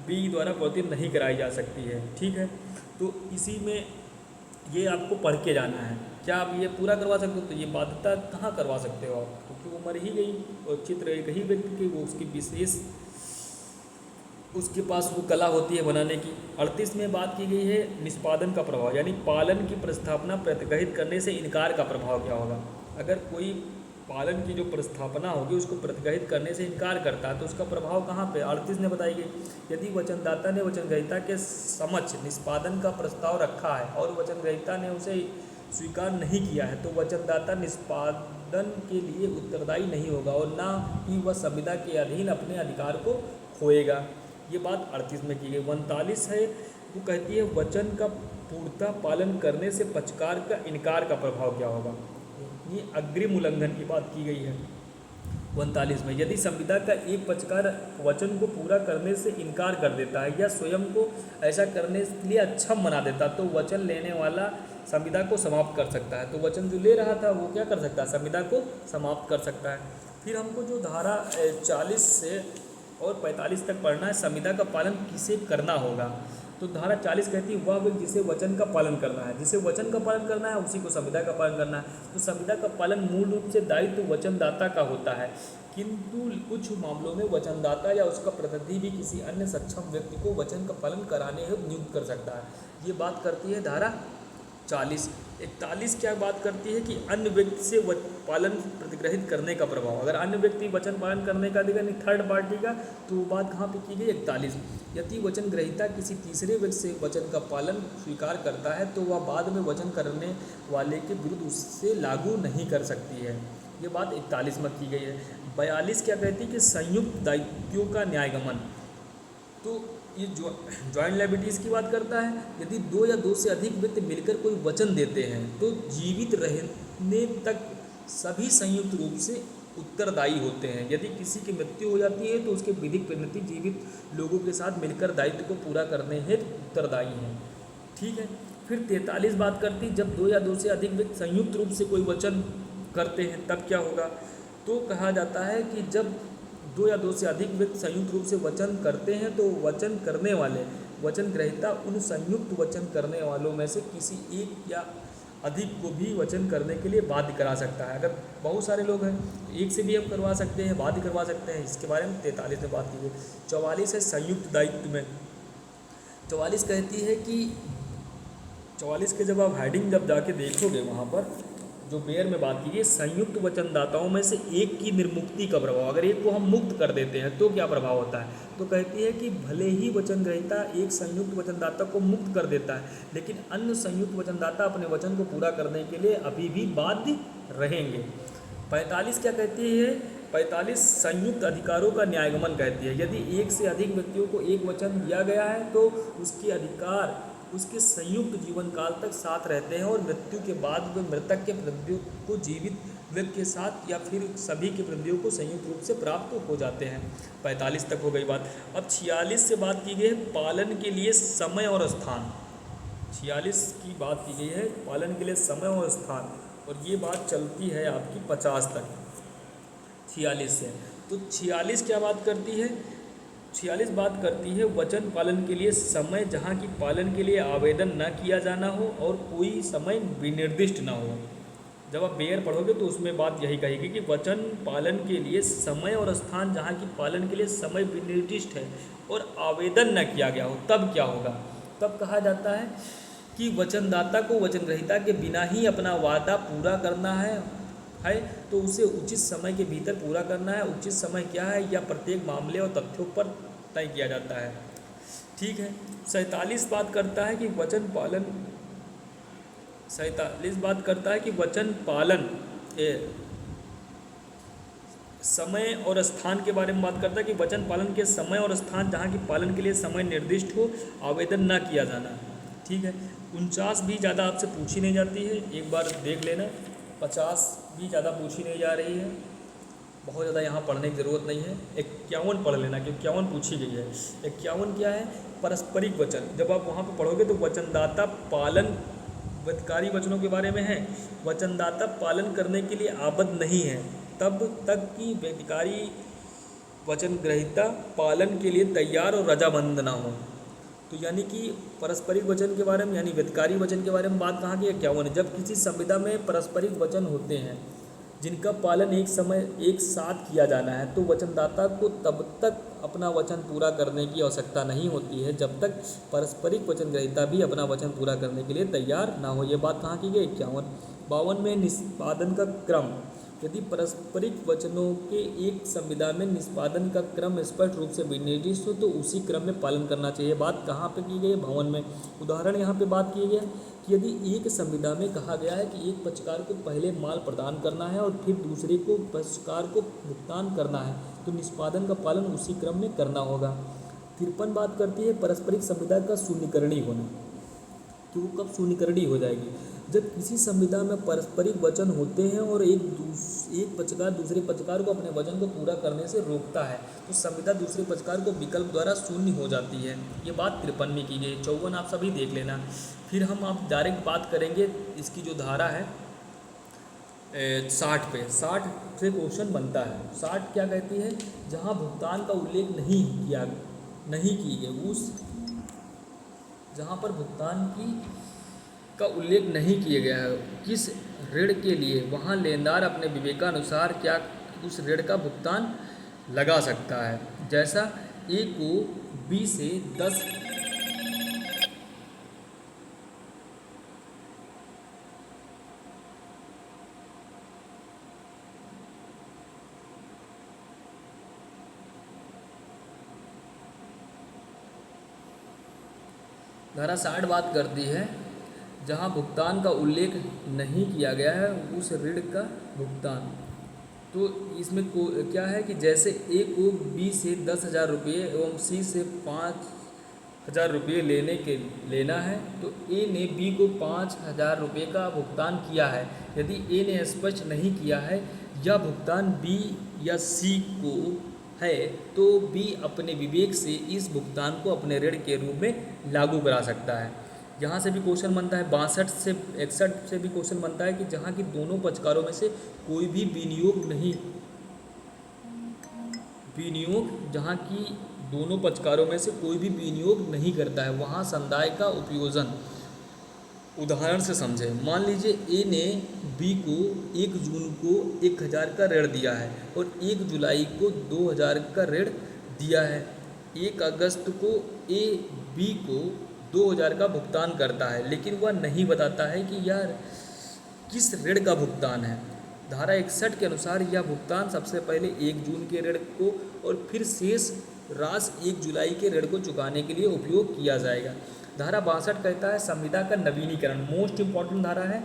बी द्वारा प्रतिनिधित्व नहीं कराई जा सकती है। ठीक है, तो इसी में ये आपको पढ़ के जाना है। क्या आप ये पूरा करवा सकते हो, तो ये बाध्यता कहाँ करवा सकते हो आप, क्योंकि वो मर ही गई और चित्र एक ही व्यक्ति की, वो उसकी विशेष उसके पास वो कला होती है बनाने की। 38 में बात की गई है निष्पादन का प्रभाव, यानी पालन की प्रस्थापना प्रतिग्रहित करने से इनकार का प्रभाव क्या होगा। अगर कोई पालन की जो प्रस्थापना होगी उसको प्रतिग्रहित करने से इनकार करता है तो उसका प्रभाव कहाँ पे 38 ने बताई गई। यदि वचनदाता ने वचनग्रहीता के समक्ष निष्पादन का प्रस्ताव रखा है और वचनग्रहीता ने उसे स्वीकार नहीं किया है तो वचनदाता निष्पादन के लिए उत्तरदायी नहीं होगा और ना ही वह संविदा के अधीन अपने अधिकार को खोएगा। ये बात 38 में की गई। 39 है, वो कहती है वचन का पूर्णतः पालन करने से पक्षकार का इनकार का प्रभाव क्या होगा। ये अग्रिम उल्लंघन की बात की गई है 39 में। यदि संविदा का एक पक्षकार वचन को पूरा करने से इनकार कर देता है या स्वयं को ऐसा करने के लिए अक्षम बना देता तो वचन लेने वाला संविदा को समाप्त कर सकता है। तो वचन जो ले रहा था वो क्या कर सकता है, संविदा को समाप्त कर सकता है। फिर हमको जो धारा 40 से और 45 तक पढ़ना है, संविदा का पालन किसे करना होगा। तो धारा 40 कहती है वह व्यक्ति जिसे वचन का पालन करना है, जिसे वचन का पालन करना है उसी को संविदा का पालन करना है। तो संविदा का पालन मूल रूप से दायित्व वचनदाता का होता है, किंतु कुछ मामलों में वचनदाता या उसका प्रतिनिधि भी किसी अन्य सक्षम व्यक्ति को वचन का पालन कराने हेतु नियुक्त कर सकता है। ये बात करती है धारा 40। 41 क्या बात करती है कि अन्य व्यक्ति से पालन प्रतिग्रहित करने का प्रभाव। अगर अन्य व्यक्ति वचन पालन करने का देगा नहीं थर्ड पार्टी का, तो वो बात कहाँ पे की गई 41। यदि वचन ग्रहीता किसी तीसरे व्यक्ति से वचन का पालन स्वीकार करता है तो वह बाद में वचन करने वाले के विरुद्ध उससे लागू नहीं कर सकती है। ये बात 41 में की गई है। 42 क्या कहती है कि संयुक्त दायित्वों का न्यायगमन। तो ये जो जॉइंट लायबिलिटीज़ की बात करता है। यदि 2 या 2 से अधिक व्यक्ति मिलकर कोई वचन देते हैं तो जीवित रहने तक सभी संयुक्त रूप से उत्तरदायी होते हैं। यदि किसी की मृत्यु हो जाती है तो उसके विधिक परिणति जीवित लोगों के साथ मिलकर दायित्व को पूरा करने हेतु उत्तरदायी हैं। ठीक है, फिर 43 बात करती जब 2 या 2 से अधिक व्यक्ति संयुक्त रूप से कोई वचन करते हैं तब क्या होगा। तो कहा जाता है कि जब 2 या 2 से अधिक व्यक्ति संयुक्त रूप से वचन करते हैं तो वचन करने वाले वचन ग्रहीता उन संयुक्त वचन करने वालों में से किसी एक या अधिक को भी वचन करने के लिए बाध्य करा सकता है। अगर बहुत सारे लोग हैं तो एक से भी हम करवा सकते हैं, बाध्य करवा सकते हैं। इसके बारे में 43 में बात की गई। 44 है संयुक्त दायित्व में। 44 कहती है कि 44 के जब आप हेडिंग जब जाके देखोगे वहाँ पर जो बेयर में बात की गई संयुक्त वचनदाताओं में से एक की निर्मुक्ति का प्रभाव। अगर एक को हम मुक्त कर देते हैं तो क्या प्रभाव होता है। तो कहती है कि भले ही वचन ग्रहीता एक संयुक्त वचनदाता को मुक्त कर देता है लेकिन अन्य संयुक्त वचनदाता अपने वचन को पूरा करने के लिए अभी भी बाध्य रहेंगे। 45 क्या कहती है, 45 संयुक्त अधिकारों का न्यायगमन कहती है। यदि एक से अधिक व्यक्तियों को एक वचन दिया गया है तो उसके अधिकार उसके संयुक्त जीवन काल तक साथ रहते हैं और मृत्यु के बाद वे मृतक के प्रतिनिधियों को जीवित व्यक्ति के साथ या फिर सभी के प्रतिनिधियों को संयुक्त रूप से प्राप्त हो जाते हैं। 45 तक हो गई बात। अब 46 से बात की गई है पालन के लिए समय और स्थान। 46 की बात की गई है पालन के लिए समय और स्थान। और ये बात चलती है आपकी 50 तक, 46 से। तो 46 क्या बात करती है? 46 बात करती है वचन पालन के लिए समय जहाँ की पालन के लिए आवेदन न किया जाना हो और कोई समय विनिर्दिष्ट ना हो। जब आप बेयर पढ़ोगे तो उसमें बात यही कहेगी कि वचन पालन के लिए समय और स्थान जहाँ की पालन के लिए समय विनिर्दिष्ट है और आवेदन न किया गया हो, तब क्या होगा? तब कहा जाता है कि वचनदाता को वचनग्रहीता के बिना ही अपना वादा पूरा करना है तो उसे उचित समय के भीतर पूरा करना है। उचित समय क्या है या प्रत्येक मामले और तथ्यों पर तय किया जाता है। ठीक है। 47 बात करता है कि वचन पालन 47 बात करता है कि वचन पालन समय और स्थान के बारे में बात करता है कि वचन पालन के समय और स्थान जहाँ की पालन के लिए समय निर्दिष्ट हो, आवेदन न किया जाना। ठीक है। 49 भी ज़्यादा आपसे पूछी नहीं जाती है, एक बार देख लेना। 50 भी ज़्यादा पूछी नहीं जा रही है, बहुत ज़्यादा यहाँ पढ़ने की ज़रूरत नहीं है। 51 पढ़ लेना क्योंकि 51 पूछी गई है। 51 क्या है? पारस्परिक वचन। जब आप वहाँ पर पढ़ोगे तो वचनदाता पालन वचनकारी वचनों के बारे में है। वचनदाता पालन करने के लिए आबद्ध नहीं है तब तक कि वचनकारी वचनग्रहीता पालन के लिए तैयार और रजामंद ना हो। तो यानी कि पारस्परिक वचन के बारे में यानी व्यतिकारी वचन के बारे में बात कहाँ की है? 51। जब किसी संविदा में पारस्परिक वचन होते हैं जिनका पालन एक साथ किया जाना है तो वचनदाता को तब तक अपना वचन पूरा करने की आवश्यकता नहीं होती है जब तक पारस्परिक वचनग्रहीता भी अपना वचन पूरा करने के लिए तैयार ना हो। ये बात कहाँ की गई? 51। 52 में निष्पादन का क्रम। यदि पारस्परिक वचनों के एक संविदा में निष्पादन का क्रम स्पष्ट रूप से विनिर्दिष्ट हो तो उसी क्रम में पालन करना चाहिए। बात कहाँ पे की गई है? 52 में। उदाहरण यहाँ पे बात की गई है कि यदि एक संविदा में कहा गया है कि एक पक्षकार को पहले माल प्रदान करना है और फिर दूसरे को पक्षकार को भुगतान करना है तो निष्पादन का पालन उसी क्रम में करना होगा। 53 बात करती है पारस्परिक संविदा का शून्यकरणी होना, कि वो कब शून्यकरणी हो जाएगी? जब किसी संविदा में पारस्परिक वचन होते हैं और एक पक्षकार दूसरे पक्षकार को अपने वचन को पूरा करने से रोकता है तो संविदा दूसरे पक्षकार को विकल्प द्वारा शून्य हो जाती है। ये बात 53 में की गई। 54 आप सभी देख लेना। फिर हम आप डायरेक्ट बात करेंगे इसकी जो धारा है 60 पे। 60 से क्वेश्चन बनता है। 60 क्या कहती है? जहाँ भुगतान का उल्लेख नहीं की गई उस जहाँ पर भुगतान का उल्लेख नहीं किया गया है किस ऋण के लिए, वहाँ लेनदार अपने विवेकानुसार क्या उस ऋण का भुगतान लगा सकता है। जैसा ए को बी से 10 धारा 60 बात करती है जहाँ भुगतान का उल्लेख नहीं किया गया है उस ऋण का भुगतान। तो इसमें क्या है कि जैसे ए को बी से 10,000 रुपये एवं सी से 5,000 रुपये लेना है तो ए ने बी को 5,000 रुपये का भुगतान किया है। यदि ए ने स्पष्ट नहीं किया है या भुगतान बी या सी को है तो बी अपने विवेक से इस भुगतान को अपने ऋण के रूप में लागू करा सकता है। यहाँ से भी क्वेश्चन बनता है। 62 से 61 से भी क्वेश्चन बनता है कि जहाँ की दोनों पक्षकारों में से कोई भी जहाँ की दोनों पक्षकारों में से कोई भी विनियोग नहीं करता है वहाँ संदाय का उपयोजन। उदाहरण से समझे। मान लीजिए ए ने बी को 1 जून को 1,000 का ऋण दिया है और 1 जुलाई को 2,000 का ऋण दिया है। 1 अगस्त को ए बी को 2,000 का भुगतान करता है लेकिन वह नहीं बताता है कि यह किस ऋण का भुगतान है। धारा 61 के अनुसार यह भुगतान सबसे पहले 1 जून के ऋण को और फिर शेष राशि 1 जुलाई के ऋण को चुकाने के लिए उपयोग किया जाएगा। धारा 62 कहता है संविदा का नवीनीकरण। मोस्ट इम्पॉर्टेंट धारा है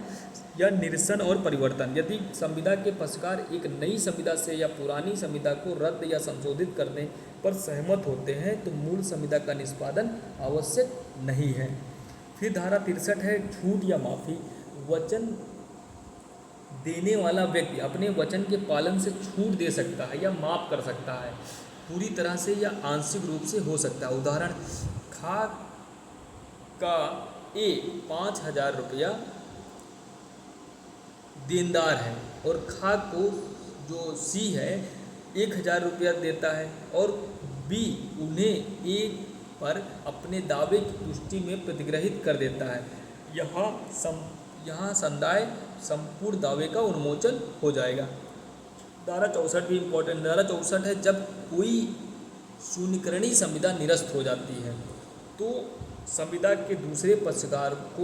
या निरसन और परिवर्तन। यदि संविदा के पक्षकार एक नई संविदा से या पुरानी संविदा को रद्द या संशोधित करने पर सहमत होते हैं तो मूल संविदा का निष्पादन आवश्यक नहीं है। फिर धारा 63 है छूट या माफ़ी। वचन देने वाला व्यक्ति अपने वचन के पालन से छूट दे सकता है या माफ़ कर सकता है, पूरी तरह से या आंशिक रूप से हो सकता है। उदाहरण खा का ए 5,000 रुपया देनदार है और खा को जो सी है 1,000 रुपया देता है और बी उन्हें ए पर अपने दावे की पुष्टि में प्रतिग्रहित कर देता है। यहाँ संदाय संपूर्ण दावे का उन्मोचन हो जाएगा। धारा 64 भी इम्पोर्टेंट। धारा 64 है, जब कोई शून्यकरणी संविदा निरस्त हो जाती है तो संविदा के दूसरे पक्षकार को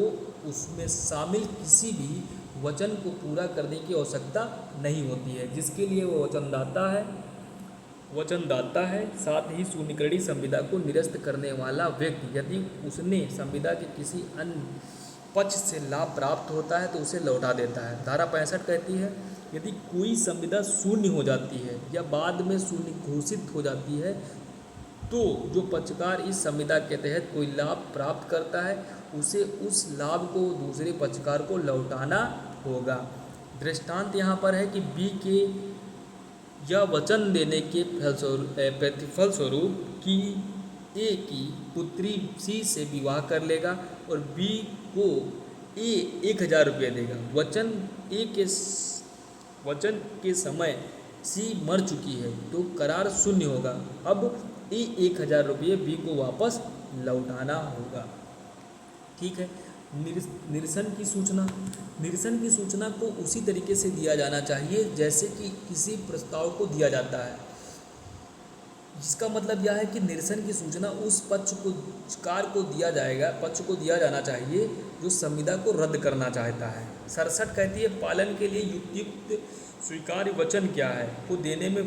उसमें शामिल किसी भी वचन को पूरा करने की आवश्यकता नहीं होती है, जिसके लिए वो वचनदाता है। साथ ही शून्यकरणी संविदा को निरस्त करने वाला व्यक्ति यदि उसने संविदा के किसी अन्य पक्ष से लाभ प्राप्त होता है तो उसे लौटा देता है। धारा 65 कहती है, यदि कोई संविदा शून्य हो जाती है या बाद में शून्य घोषित हो जाती है तो जो पक्षकार इस संविदा के तहत कोई लाभ प्राप्त करता है उसे उस लाभ को दूसरे पक्षकार को लौटाना होगा। दृष्टांत यहाँ पर है कि बी के यह वचन देने के प्रतिफल स्वरूप कि ए की पुत्री सी से विवाह कर लेगा और बी को ए 1,000 रुपये देगा। वचन के समय सी मर चुकी है तो करार शून्य होगा। अब ए 1,000 रुपये बी को वापस लौटाना होगा। ठीक है। निरसन की सूचना को उसी तरीके से दिया जाना चाहिए जैसे कि किसी प्रस्ताव को दिया जाता है, जिसका मतलब यह है कि निरसन की सूचना उस पक्ष को दिया जाना चाहिए जो संविदा को रद्द करना चाहता है। 67 कहती है, पालन के लिए युक्त स्वीकार्य वचन क्या है को देने में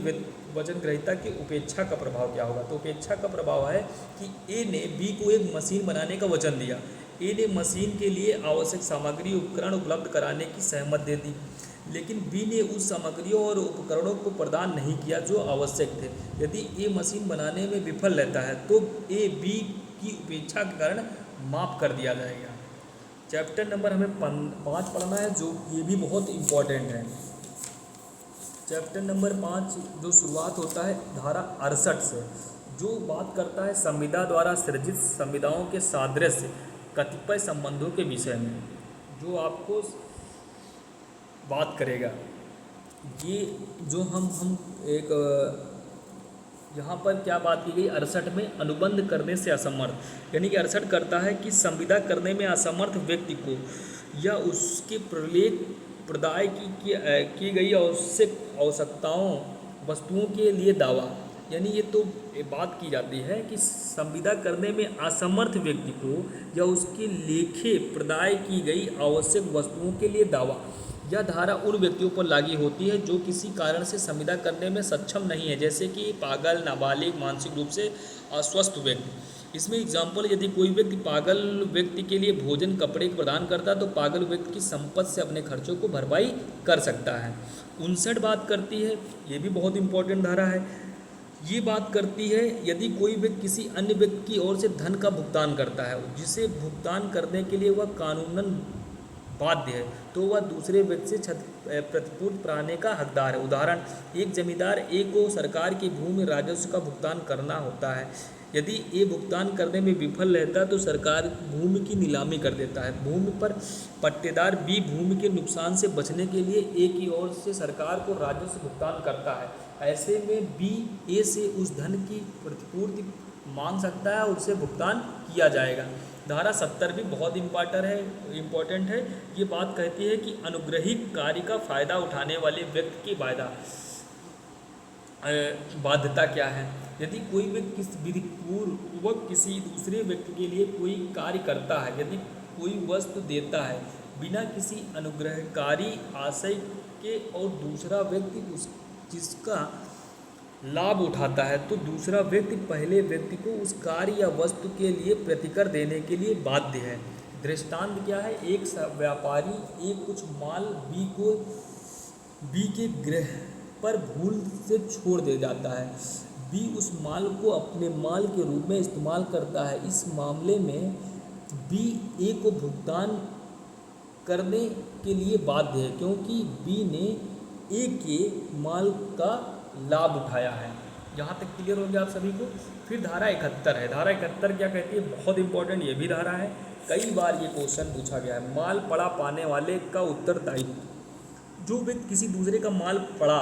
वचन ग्रहीता की उपेक्षा का प्रभाव क्या होगा। तो उपेक्षा का प्रभाव है कि ए ने बी को एक मशीन बनाने का वचन दिया। ए ने मशीन के लिए आवश्यक सामग्री उपकरण उपलब्ध कराने की सहमति दे दी, लेकिन बी ने उस सामग्रियों और उपकरणों को प्रदान नहीं किया जो आवश्यक थे। यदि ए मशीन बनाने में विफल रहता है तो ए बी की उपेक्षा के कारण माफ़ कर दिया जाएगा। चैप्टर नंबर हमें 5 पढ़ना है, जो ये भी बहुत इम्पोर्टेंट है। चैप्टर नंबर 5 जो शुरुआत होता है धारा 68 से, जो बात करता है संविदा द्वारा सृजित संविदाओं के सादृश्य कतिपय संबंधों के विषय में, जो आपको बात करेगा। ये जो हम एक यहाँ पर क्या बात की गई 68 में, अनुबंध करने से असमर्थ, यानी कि 68 करता है कि संविदा करने में असमर्थ व्यक्ति को या उसके प्रलेख प्रदाय की गई आवश्यकताओं वस्तुओं के लिए दावा, यानी ये तो बात की जाती है कि संविदा करने में असमर्थ व्यक्ति को या उसके लेखे प्रदाय की गई आवश्यक वस्तुओं के लिए दावा। यह धारा उन व्यक्तियों पर लागू होती है जो किसी कारण से संविदा करने में सक्षम नहीं है, जैसे कि पागल, नाबालिग, मानसिक रूप से अस्वस्थ व्यक्ति। इसमें एग्जाम्पल, यदि कोई व्यक्ति पागल व्यक्ति के लिए भोजन कपड़े प्रदान करता है तो पागल व्यक्ति की संपत्ति से अपने खर्चों को भरपाई कर सकता है। 59 बात करती है, ये भी बहुत इंपॉर्टेंट धारा है। ये बात करती है, यदि कोई व्यक्ति किसी अन्य व्यक्ति की ओर से धन का भुगतान करता है जिसे भुगतान करने के लिए वह कानूनन बाध्य है तो वह दूसरे व्यक्ति से प्रतिपूर्ति पाने का हकदार है। उदाहरण, एक जमींदार ए को सरकार की भूमि राजस्व का भुगतान करना होता है। यदि ए भुगतान करने में विफल रहता है तो सरकार भूमि की नीलामी कर देता है। भूमि पर पट्टेदार बी भूमि के नुकसान से बचने के लिए ए की ओर से सरकार को राजस्व भुगतान करता है। ऐसे में बी ए से उस धन की प्रतिपूर्ति मांग सकता है और उसे भुगतान किया जाएगा। धारा 70 भी बहुत इम्पॉर्टेंट है। ये बात कहती है कि अनुग्रहित कार्य का फ़ायदा उठाने वाले व्यक्ति की बाध्यता क्या है। यदि कोई व्यक्ति विधिपूर्वक किसी दूसरे व्यक्ति के लिए कोई कार्य करता है, यदि कोई वस्तु देता है बिना किसी अनुग्रहकारी आशय के और दूसरा व्यक्ति जिसका लाभ उठाता है तो दूसरा व्यक्ति पहले व्यक्ति को उस कार्य या वस्तु के लिए प्रतिकर देने के लिए बाध्य है। दृष्टांत क्या है, एक व्यापारी एक कुछ माल बी के गृह पर भूल से छोड़ दे जाता है। बी उस माल को अपने माल के रूप में इस्तेमाल करता है। इस मामले में बी ए को भुगतान करने के लिए बाध्य है क्योंकि बी ने ए के माल का लाभ उठाया है। यहाँ तक क्लियर हो गया आप सभी को। फिर धारा 71 है। धारा 71 क्या कहती है, बहुत इंपॉर्टेंट ये भी धारा है, कई बार ये क्वेश्चन पूछा गया है। माल पड़ा पाने वाले का उत्तरदायित्व। जो व्यक्ति किसी दूसरे का माल पड़ा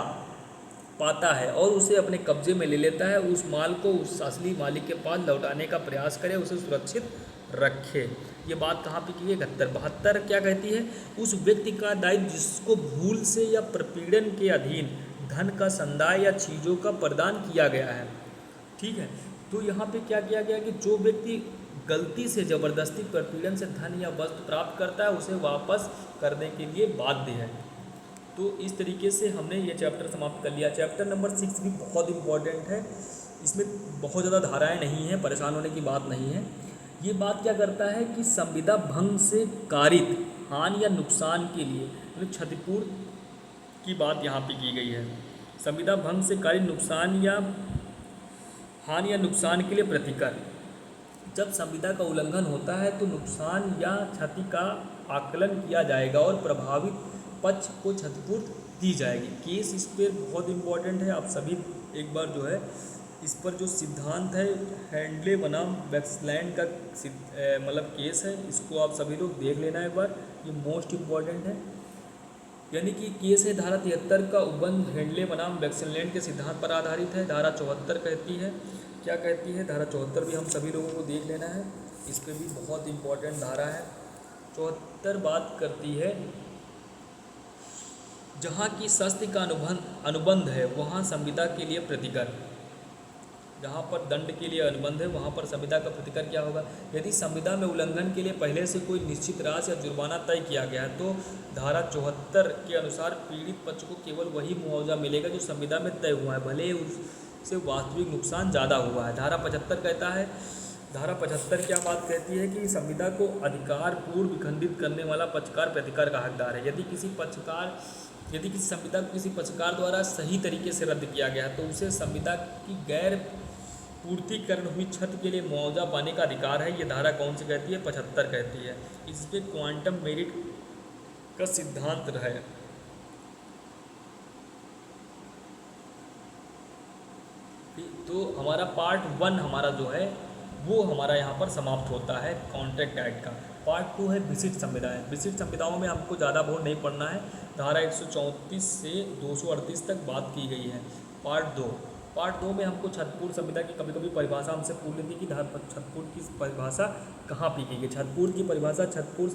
पाता है और उसे अपने कब्जे में ले लेता है, उस माल को उस असली मालिक के पास लौटाने का प्रयास करे, उसे सुरक्षित रखे। ये बात कहाँ पे की है? 72 क्या कहती है? उस व्यक्ति का दायित्व जिसको भूल से या प्रपीड़न के अधीन धन का संदाय या चीज़ों का प्रदान किया गया है। ठीक है, तो यहाँ पे क्या किया गया कि जो व्यक्ति गलती से ज़बरदस्ती प्रपीड़न से धन या वस्तु प्राप्त करता है उसे वापस करने के लिए बाध्य है। तो इस तरीके से हमने ये चैप्टर समाप्त कर लिया। चैप्टर नंबर 6 भी बहुत इम्पॉर्टेंट है, इसमें बहुत ज़्यादा धाराएं नहीं हैं, परेशान होने की बात नहीं है। ये बात क्या करता है कि संविदा भंग से कारित हानि या नुकसान के लिए मतलब क्षतिपूर्ति की बात यहाँ पे की गई है। संविदा भंग से कारित नुकसान या हानि या नुकसान के लिए प्रतिकर। जब संविदा का उल्लंघन होता है तो नुकसान या क्षति का आकलन किया जाएगा और प्रभावित पक्ष को क्षतिपूर्ति दी जाएगी। केस इस पर बहुत इम्पोर्टेंट है, आप सभी एक बार जो है इस पर जो सिद्धांत है हैंडले बनाम वेक्सलैंड का मतलब केस है, इसको आप सभी लोग देख लेना एक बार, ये मोस्ट इम्पॉर्टेंट है। यानी कि केस है धारा 73 का उपबंध हैंडले बनाम वेक्सलैंड के सिद्धांत पर आधारित है। धारा 74 कहती है, क्या कहती है? धारा 74 भी हम सभी लोगों को देख लेना है, इस पर भी बहुत इम्पोर्टेंट धारा है। 74 बात करती है जहाँ की शस्त्र का अनुबंध है वहाँ संविदा के लिए प्रतिकर। जहाँ पर दंड के लिए अनुबंध है वहाँ पर संविदा का प्रतिकर क्या होगा? यदि संविदा में उल्लंघन के लिए पहले से कोई निश्चित राशि या जुर्माना तय किया गया है तो धारा 74 के अनुसार पीड़ित पक्ष को केवल वही मुआवजा मिलेगा जो संविदा में तय हुआ है, भले उससे वास्तविक नुकसान ज़्यादा हुआ है। धारा 75 कहता है, धारा 75 क्या बात कहती है कि संविदा को अधिकार पूर्व विखंडित करने वाला पक्षकार प्रतिकार का हकदार है। यदि किसी संविदा को किसी पक्षकार द्वारा सही तरीके से रद्द किया गया तो उसे संविदा की गैर पूर्तिकरण हुई क्षति के लिए मुआवजा पाने का अधिकार है। ये धारा कौन सी कहती है? 75 कहती है। इस पे क्वांटम मेरिट का सिद्धांत है। तो हमारा पार्ट 1 हमारा जो है वो हमारा यहाँ पर समाप्त होता है कॉन्ट्रैक्ट एक्ट का। पार्ट 2 है विशिष्ट संविदाएँ। विशिष्ट संविदाओं में हमको ज़्यादा बोर्ड नहीं पढ़ना है, धारा 134 से 238 तक बात की गई है। पार्ट 2 में हमको छतपूर्व संविदा की कभी कभी परिभाषा हमसे पूछ लेती है कि छतपूर्व की परिभाषा कहाँ पे की गई। छतपूर्व की परिभाषा, छतपूर्व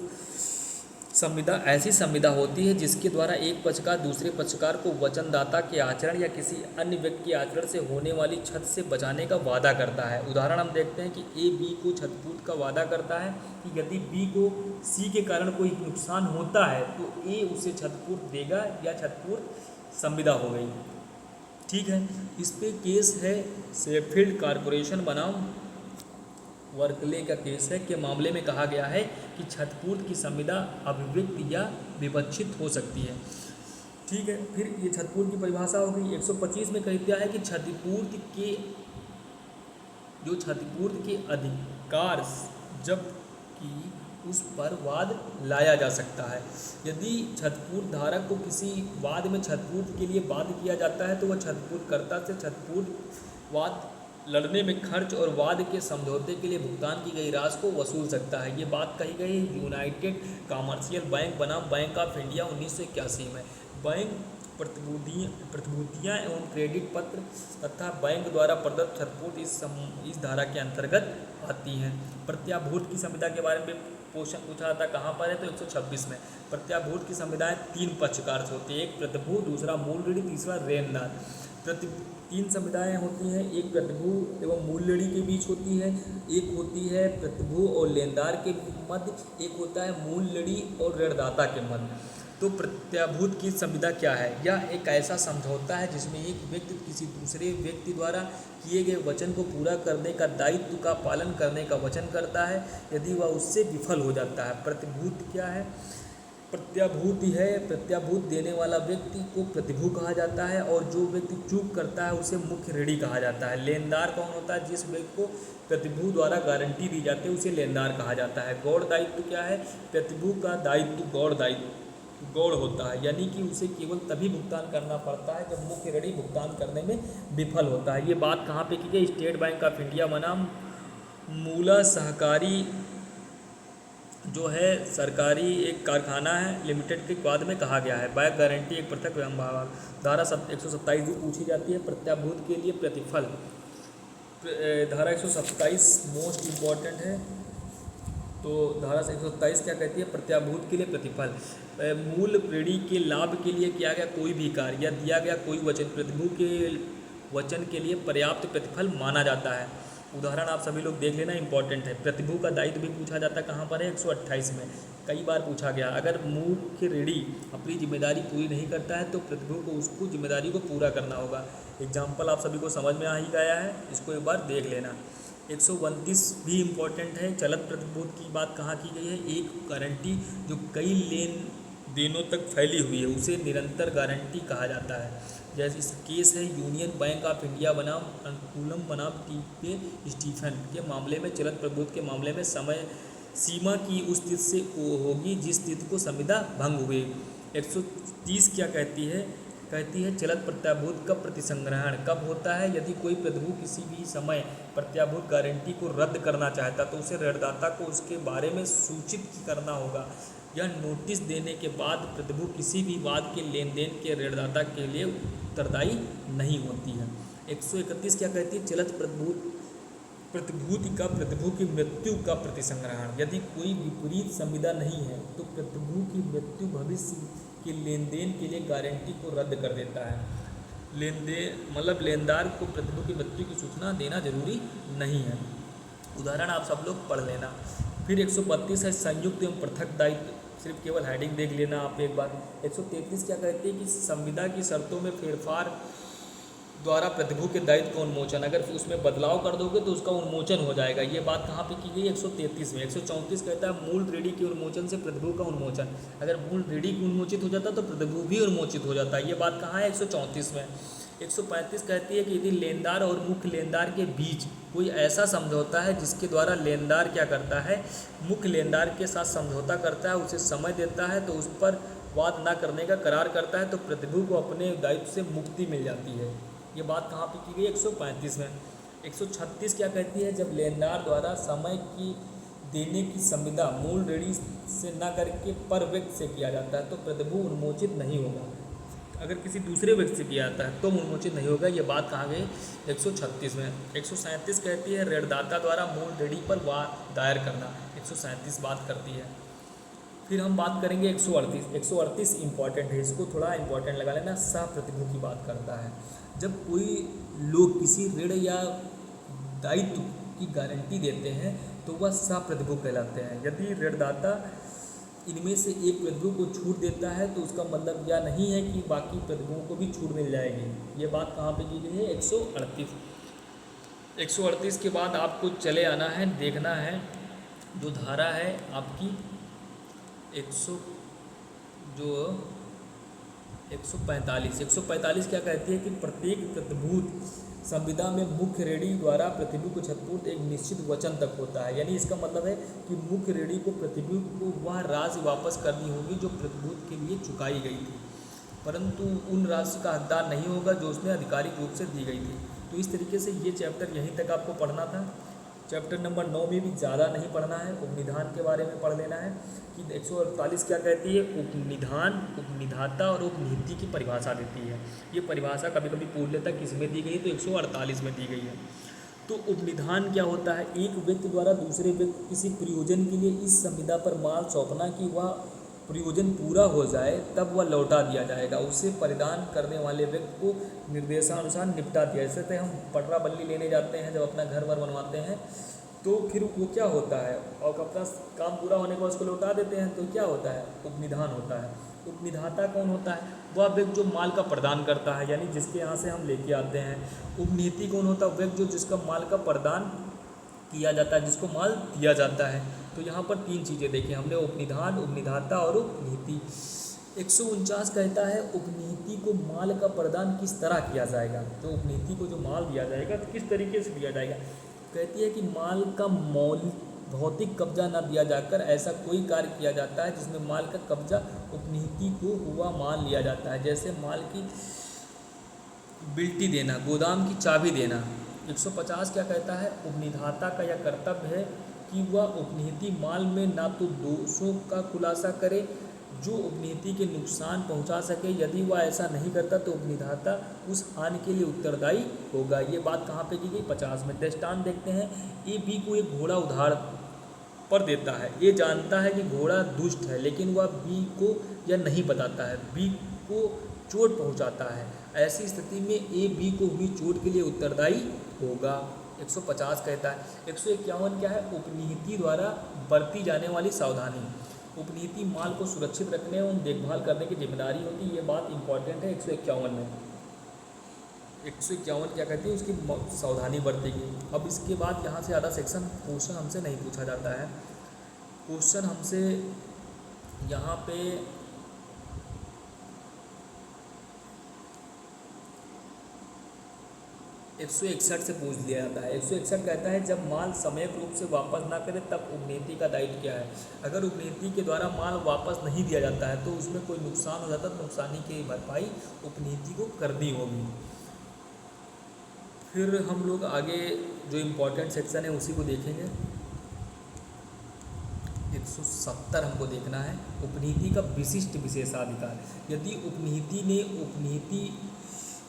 संविदा ऐसी संविदा होती है जिसके द्वारा एक पक्षकार दूसरे पक्षकार को वचनदाता के आचरण या किसी अन्य व्यक्ति के आचरण से होने वाली क्षति से बचाने का वादा करता है। उदाहरण हम देखते हैं कि ए बी को छतपूर्व का वादा करता है कि यदि बी को सी के कारण कोई नुकसान होता है तो ए उसे छतपूर्व देगा या छतपूर्व संविदा हो गई। ठीक है, इस पे केस है शेफील्ड कॉरपोरेशन बनाम वर्कले का केस है के मामले में कहा गया है कि छतपूर्व की संविदा अभिव्यक्त या विवक्षित हो सकती है। ठीक है, फिर ये छतपूर्व की परिभाषा हो गई। 125 में कह दिया है कि क्षतिपूर्ति के अधिकार जबकि उस पर वाद लाया जा सकता है। यदि छतपूर्व धारक को किसी वाद में छतपूर्व के लिए बाध्य किया जाता है तो वह छतपूर्वकर्ता से छतपूर्व वाद लड़ने में खर्च और वाद के समझौते के लिए भुगतान की गई राशि को वसूल सकता है। ये बात कही गई यूनाइटेड कमर्शियल बैंक बनाम बैंक ऑफ इंडिया 1981 में। बैंक प्रतिभूतियाँ एवं क्रेडिट पत्र तथा बैंक द्वारा प्रदत्त छतपूर्व इस धारा के अंतर्गत आती हैं। प्रत्याभूत की संविदा के बारे में क्वेश्चन पूछा था, कहाँ पर है? तो 126 में। प्रत्याभूत की संविदाएँ 3 पक्षकार से होती है, एक प्रतिभू, दूसरा मूल ऋणी, तीसरा लेनदार। 3 संविदाएँ होती हैं, एक प्रतिभू एवं मूल ऋणी के बीच होती है, एक होती है प्रतिभू और लेनदार के मध्य, एक होता है मूल ऋणी और ऋणदाता के मध्य। तो प्रत्याभूत की संविदा क्या है? यह एक ऐसा समझौता है जिसमें एक व्यक्ति किसी दूसरे व्यक्ति द्वारा किए गए वचन को पूरा करने का दायित्व का पालन करने का वचन करता है यदि वह उससे विफल हो जाता है। प्रतिभूत क्या है? प्रत्याभूति है, प्रत्याभूत देने वाला व्यक्ति को प्रतिभू कहा जाता है और जो व्यक्ति चूक करता है उसे मुख्य ऋणी कहा जाता है। लेनदार कौन होता है? जिस व्यक्ति को प्रतिभू द्वारा गारंटी दी जाती है उसे लेनदार कहा जाता है। गौड़ दायित्व क्या है? प्रतिभू का दायित्व गौड़ होता है, यानी कि उसे केवल तभी भुगतान करना पड़ता है जब मुख्य ऋणी भुगतान करने में विफल होता है। ये बात कहाँ पे की गई? स्टेट बैंक ऑफ इंडिया बनाम मूला सहकारी जो है सरकारी एक कारखाना है लिमिटेड के बाद में कहा गया है। बैक गारंटी एक पृथक व्यवहार। धारा 127 भी पूछी जाती है। प्रत्याभूत के लिए प्रतिफल, धारा 127 मोस्ट इम्पॉर्टेंट है। तो धारा 127 क्या कहती है? प्रत्याभूत के लिए प्रतिफल, मूल ऋणी के लाभ के लिए किया गया कोई भी कार्य या दिया गया कोई वचन प्रतिभू के वचन के लिए पर्याप्त प्रतिफल माना जाता है। उदाहरण आप सभी लोग देख लेना, इंपॉर्टेंट है। प्रतिभू का दायित्व भी पूछा जाता है, कहाँ पर है? 128 में कई बार पूछा गया। अगर मुख्य ऋणी अपनी जिम्मेदारी पूरी नहीं करता है तो प्रतिभू को उसको जिम्मेदारी को पूरा करना होगा। एग्जाम्पल आप सभी को समझ में आ ही गया है, इसको एक बार देख लेना। 129 भी इम्पॉर्टेंट है। चलत प्रतिभूत की बात कहाँ की गई है? एक गारंटी जो कई लेन देनों तक फैली हुई है उसे निरंतर गारंटी कहा जाता है। जैसे इस केस है यूनियन बैंक ऑफ इंडिया बनाम अनुकूलम बनाम टीपे स्टीफन के मामले में। चलत प्रतिभूत के मामले में समय सीमा की उस तिथि से होगी जिस तिथि को संविदा भंग हुई। 130 क्या कहती है? कहती है चलत प्रत्याभूत का प्रतिसंग्रहण कब होता है? यदि कोई प्रतिभू किसी भी समय प्रत्याभूत गारंटी को रद्द करना चाहता तो उसे ऋणदाता को उसके बारे में सूचित करना होगा। यह नोटिस देने के बाद प्रतिभू किसी भी वाद के लेन देन के ऋणदाता के लिए उत्तरदायी नहीं होती है। 131 क्या कहती है? चलत प्रतिभूति का प्रतिभू की मृत्यु का प्रतिसंग्रहण। यदि कोई विपरीत संविदा नहीं है तो प्रतिभू की मृत्यु भविष्य के लेन देन के लिए गारंटी को रद्द कर देता है। लेन देन मतलब लेनदार को प्रतिभू की मृत्यु की सूचना देना जरूरी नहीं है। उदाहरण आप सब लोग पढ़ लेना। फिर 132 है संयुक्त एवं पृथक दायित्व, सिर्फ केवल हेडिंग देख लेना आप एक बार। 133 क्या कहती है कि संविदा की शर्तों में फेरफार द्वारा प्रतिभू के दायित्व का उन्मोचन, अगर उसमें बदलाव कर दोगे तो उसका उन्मोचन हो जाएगा। ये बात कहाँ पे की गई? 133 में। 134 कहता है मूल ऋणी के उन्मोचन से प्रतिभू का उन्मोचन, अगर मूल ऋणी उन्मोचित हो जाता तो प्रतिभू भी उन्मोचित हो जाता है। ये बात कहाँ है? 134 में। 135 कहती है कि यदि लेनदार और मुख्य लेनदार के बीच कोई ऐसा समझौता है जिसके द्वारा लेनदार क्या करता है? मुख्य लेनदार के साथ समझौता करता है, उसे समय देता है तो उस पर वाद न करने का करार करता है तो प्रतिभू को अपने दायित्व से मुक्ति मिल जाती है। ये बात कहाँ पे की गई? 135 में। 136 क्या कहती है? जब लेनदार द्वारा समय की देने की संविदा मूल ऋणी से न करके पर व्यक्ति से किया जाता है तो प्रतिभू उन्मोचित नहीं होगा। अगर किसी दूसरे व्यक्ति से किया जाता है तो उन्मोचित नहीं होगा। ये बात कहाँ गई? 136 में। 137 कहती है ऋणदाता द्वारा मूल ऋणी पर वाद दायर करना। 137 बात करती है। फिर हम बात करेंगे 138। 138 इंपॉर्टेंट है, इसको थोड़ा इंपॉर्टेंट लगा लेना। सह प्रतिभू की बात करता है। जब कोई लोग किसी ऋण या दायित्व की गारंटी देते हैं तो वह सह प्रतिभू कहलाते हैं। यदि ऋणदाता इनमें से एक प्रतिभू को छूट देता है तो उसका मतलब यह नहीं है कि बाकी प्रतिभुओं को भी छूट मिल जाएगी। ये बात कहाँ पे की गई है? 138। 138 के बाद आपको चले आना है, देखना है जो धारा है आपकी 145। 145 क्या कहती है कि प्रत्येक प्रतिभूत संविदा में मुख्य ऋणी द्वारा प्रतिभू को क्षतिपूर्ति एक निश्चित वचन तक होता है। यानी इसका मतलब है कि मुख्य ऋणी को प्रतिभू को वह राशि वापस करनी होगी जो प्रतिभूत के लिए चुकाई गई थी, परंतु उन राशि का हकदार नहीं होगा जो उसने आधिकारिक रूप से दी गई थी। तो इस तरीके से ये चैप्टर यहीं तक आपको पढ़ना था। चैप्टर नंबर 9 में भी ज़्यादा नहीं पढ़ना है, उपनिधान के बारे में पढ़ लेना है कि 148 क्या कहती है? उपनिधान, उपनिधाता और उपनीति की परिभाषा देती है। ये परिभाषा कभी कभी पूछ लेता है किस में दी गई है, तो 148 में दी गई है। तो उपनिधान क्या होता है? एक व्यक्ति द्वारा दूसरे व्यक्ति किसी प्रयोजन के लिए इस संविदा पर माल सौंपना कि वह प्रयोजन पूरा हो जाए तब वह लौटा दिया जाएगा, उसे परिधान करने वाले व्यक्ति को निर्देशानुसार निपटा दिया। जैसे हम पटरा बल्ली लेने जाते हैं, जब अपना घर वर बनवाते हैं तो फिर वो क्या होता है, और अपना काम पूरा होने के बाद उसको लौटा देते हैं, तो क्या होता है? उपनिधान होता है। उपनिधाता कौन होता है? वह व्यक्ति जो माल का प्रदान करता है, यानी जिसके यहाँ से हम लेके आते हैं। उपनीति कौन होता है? व्यक्ति जो जिसका माल का प्रदान किया जाता है, जिसको माल दिया जाता है। तो यहाँ पर 3 चीज़ें देखी हमने, उपनिधान, उपनिधाता और उपनीति। 149 कहता है उपनीति को माल का प्रदान किस तरह किया जाएगा। तो उपनीति को जो माल दिया जाएगा तो किस तरीके से दिया जाएगा? कहती है कि माल का भौतिक कब्जा न दिया जाकर ऐसा कोई कार्य किया जाता है जिसमें माल का कब्जा उपनीति को हुआ मान लिया जाता है। जैसे माल की बिल्टी देना, गोदाम की चाबी देना। 150 क्या कहता है? उपनिधाता का यह कर्तव्य है कि वह उपनिहित माल में ना तो दोषों का खुलासा करे जो उपनिहित के नुकसान पहुंचा सके, यदि वह ऐसा नहीं करता तो उपनिधाता उस हानि के लिए उत्तरदायी होगा। ये बात कहाँ पे की गई? 50 में। दृष्टांत देखते हैं। ए बी को एक घोड़ा उधार पर देता है। ये जानता है कि घोड़ा दुष्ट है, लेकिन वह बी को यह नहीं बताता है। बी को चोट पहुंचाता है। ऐसी स्थिति में ए बी को हुई चोट के लिए उत्तरदायी होगा। 150 कहता है। 151 क्या है? उपनिहित द्वारा बरती जाने वाली सावधानी। उपनिहित माल को सुरक्षित रखने एवं देखभाल करने की जिम्मेदारी होती है। ये बात इंपॉर्टेंट है 151 में। 151 क्या कहती है? उसकी सावधानी बरतेगी। अब इसके बाद यहाँ से ज़्यादा सेक्शन क्वेश्चन हमसे नहीं पूछा जाता है। क्वेश्चन हमसे यहाँ पे 161 से पूछ लिया जाता है। 161 कहता है जब माल समयक रूप से वापस ना करे तब उपनिहित का दायित्व क्या है? अगर उपनिहित के द्वारा माल वापस नहीं दिया जाता है तो उसमें कोई नुकसान हो जाता है तो नुकसानी की भरपाई उपनिहित को करनी होगी। फिर हम लोग आगे जो इम्पोर्टेंट सेक्शन है उसी को देखेंगे। 170 हमको देखना है। उपनिहित का विशिष्ट विशेषाधिकार। यदि उपनिहित ने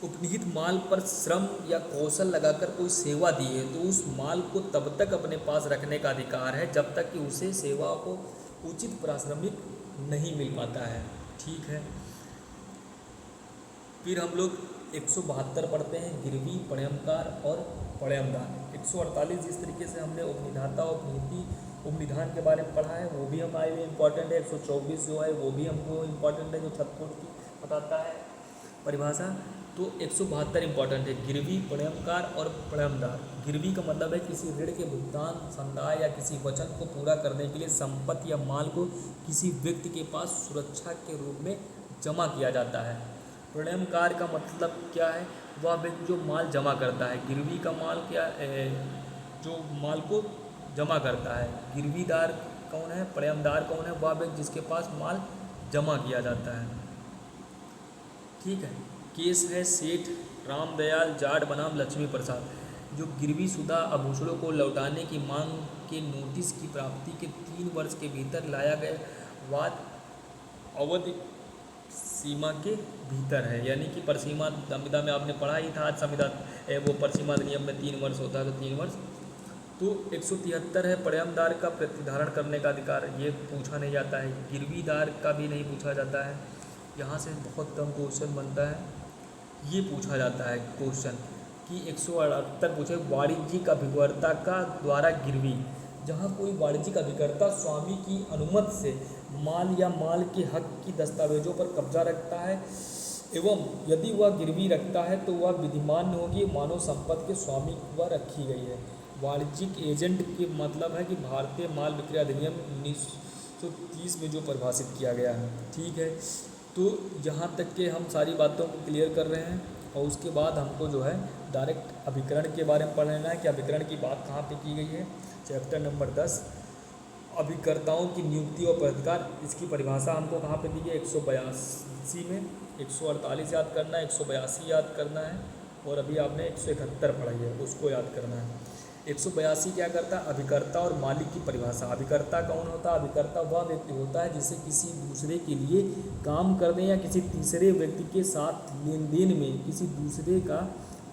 उपनिहित माल पर श्रम या कौशल लगाकर कोई सेवा दी है तो उस माल को तब तक अपने पास रखने का अधिकार है जब तक कि उसे सेवा को उचित पारिश्रमिक नहीं मिल पाता है। ठीक है। फिर हम लोग 172 पढ़ते हैं। गिरवी, पण्यमकार और पण्यमदान। 148 जिस तरीके से हमने उपनिधाता उपनिधान के बारे में पढ़ा है वो भी हमारे लिए इम्पोर्टेंट है। 124 जो है वो भी हमको इम्पोर्टेंट है, जो छतपुट की बताता है परिभाषा। तो 172 इम्पोर्टेंट है। गिरवी, पण्यमकार और पण्यमदार। गिरवी का मतलब है किसी ऋण के भुगतान, संदाय या किसी वचन को पूरा करने के लिए संपत्ति या माल को किसी व्यक्ति के पास सुरक्षा के रूप में जमा किया जाता है। पण्यमकार का मतलब क्या है? वह व्यक्ति जो माल जमा करता है। गिरवी का माल क्या है? जो माल को जमा करता है। गिरवीदार कौन है? पण्यमदार कौन है? वह व्यक्ति जिसके पास माल जमा किया जाता है। ठीक है। केस है सेठ रामदयाल जाट बनाम लक्ष्मी प्रसाद। जो गिरवी शुदा आभूषणों को लौटाने की मांग के नोटिस की प्राप्ति के 3 वर्ष के भीतर लाया गया वाद अवधि सीमा के भीतर है। यानी कि परसीमा संविदा में आपने पढ़ा ही था। आज संविदा वो परसीमा अधिनियम में 3 वर्ष होता है तो 3 वर्ष। तो 173 है। पण्यमदार का प्रतिधारण करने का अधिकार। ये पूछा नहीं जाता है। गिरवीदार का भी नहीं पूछा जाता है। यहाँ से बहुत कम क्वेश्चन बनता है। ये पूछा जाता है क्वेश्चन कि 178 पूछे वाणिज्यिक अभिकर्ता का द्वारा गिरवी। जहाँ कोई वाणिज्यिक अभिकर्ता स्वामी की अनुमति से माल या माल के हक की दस्तावेजों पर कब्जा रखता है एवं यदि वह गिरवी रखता है तो वह विधिमान्य होगी। मानव संपत्ति के स्वामी वह रखी गई है। वाणिज्यिक एजेंट के मतलब है कि भारतीय माल विक्रय अधिनियम 1930 में जो परिभाषित किया गया है। ठीक है। तो यहाँ तक के हम सारी बातों को क्लियर कर रहे हैं और उसके बाद हमको जो है डायरेक्ट अभिकरण के बारे में पढ़ लेना है कि अभिकरण की बात कहाँ पे की गई है। चैप्टर नंबर 10 अभिकर्ताओं की नियुक्ति और प्रतिकार। इसकी परिभाषा हमको कहाँ पे दी गई? 182 में। 148 याद करना है, 182 याद करना है और अभी आपने 171 पढ़ाई है उसको याद करना है। 182 क्या करता है? अभिकर्ता और मालिक की परिभाषा। अभिकर्ता कौन होता है? अभिकर्ता वह व्यक्ति होता है जिसे किसी दूसरे के लिए काम करने या किसी तीसरे व्यक्ति के साथ लेन देन में किसी दूसरे का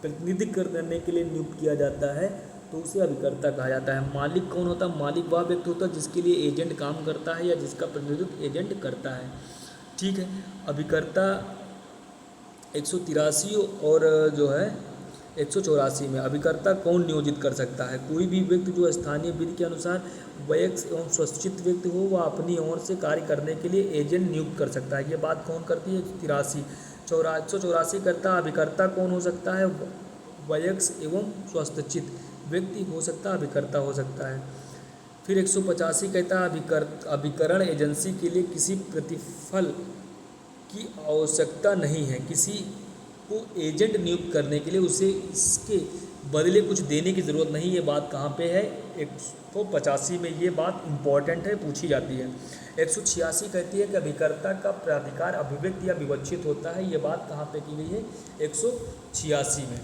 प्रतिनिधित्व करने के लिए नियुक्त किया जाता है तो उसे अभिकर्ता कहा जाता है। मालिक कौन होता है? मालिक वह व्यक्ति होता है जिसके लिए एजेंट काम करता है या जिसका प्रतिनिधित्व एजेंट करता है। ठीक है। अभिकर्ता 183 और जो है 184 में अभिकर्ता कौन नियोजित कर सकता है? कोई भी व्यक्ति जो स्थानीय विधि के अनुसार वयस्क एवं स्वच्छित व्यक्ति हो वह अपनी ओर से कार्य करने के लिए एजेंट नियुक्त कर सकता है। ये बात कौन करती है? 184 करता अभिकर्ता कौन हो सकता है? वयस्क एवं स्वच्छित व्यक्ति हो सकता है, अभिकर्ता हो सकता है। फिर 185 कहता है अभिकरण एजेंसी के लिए किसी प्रतिफल की आवश्यकता नहीं है। किसी को एजेंट नियुक्त करने के लिए उसे इसके बदले कुछ देने की ज़रूरत नहीं। ये बात कहाँ पे है? 185 में ये बात इम्पॉर्टेंट है, पूछी जाती है। 186 कहती है कि अभिकर्ता का प्राधिकार अभिव्यक्त या विवक्षित होता है। ये बात कहाँ पे की गई है? 186 में।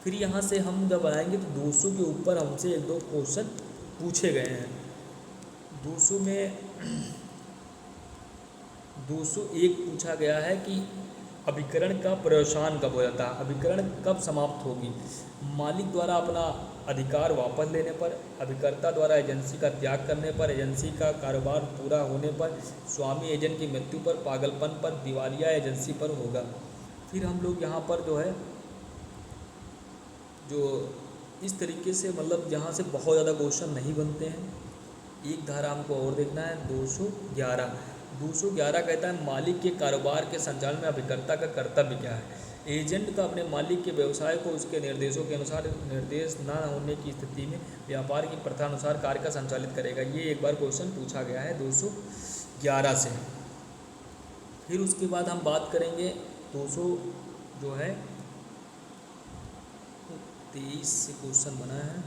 फिर यहाँ से हम जब आएंगे तो 200 के ऊपर हमसे 1-2 क्वेश्चन पूछे गए हैं। 200 में 201 पूछा गया है कि अभिकरण का पर्यवसान कब हो जाता है, अभिकरण कब समाप्त होगी। मालिक द्वारा अपना अधिकार वापस लेने पर, अभिकर्ता द्वारा एजेंसी का त्याग करने पर, एजेंसी का कारोबार पूरा होने पर, स्वामी एजेंट की मृत्यु पर, पागलपन पर, दिवालिया एजेंसी पर होगा। फिर हम लोग यहाँ पर जो है जो इस तरीके से मतलब जहाँ से बहुत ज़्यादा क्वेश्चन नहीं बनते हैं, एक धारा हमको और देखना है 211। 211 कहता है मालिक के कारोबार के संचालन में अभिकर्ता का कर्तव्य क्या है। एजेंट का अपने मालिक के व्यवसाय को उसके निर्देशों के अनुसार निर्देश न होने की स्थिति में व्यापार की प्रथा अनुसार कार्य का संचालित करेगा। ये एक बार क्वेश्चन पूछा गया है 211 से। फिर उसके बाद हम बात करेंगे 200 जो है 23 से क्वेश्चन बना है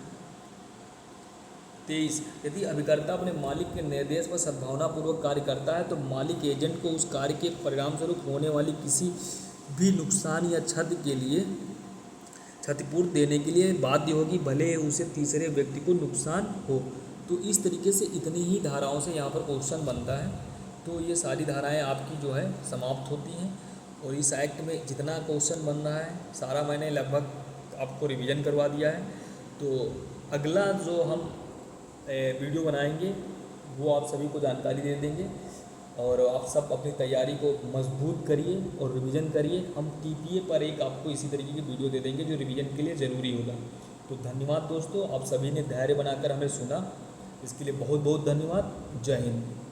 23। यदि अभिकर्ता अपने मालिक के निर्देश पर सद्भावनापूर्वक कार्य करता है तो मालिक एजेंट को उस कार्य के परिणाम स्वरूप होने वाली किसी भी नुकसान या क्षति के लिए क्षतिपूर्ति देने के लिए बाध्य होगी, भले उसे तीसरे व्यक्ति को नुकसान हो। तो इस तरीके से इतनी ही धाराओं से यहाँ पर क्वेश्चन बनता है। तो ये सारी धाराएं आपकी जो है समाप्त होती हैं। और इस एक्ट में जितना क्वेश्चन बन रहा है सारा मैंने लगभग आपको रिवीजन करवा दिया है। तो अगला जो हम वीडियो बनाएंगे वो आप सभी को जानकारी दे देंगे और आप सब अपनी तैयारी को मजबूत करिए और रिवीजन करिए। हम टीपीए पर एक आपको इसी तरीके की वीडियो दे देंगे जो रिवीजन के लिए ज़रूरी होगा। तो धन्यवाद दोस्तों, आप सभी ने धैर्य बनाकर हमें सुना, इसके लिए बहुत बहुत धन्यवाद। जय हिंद।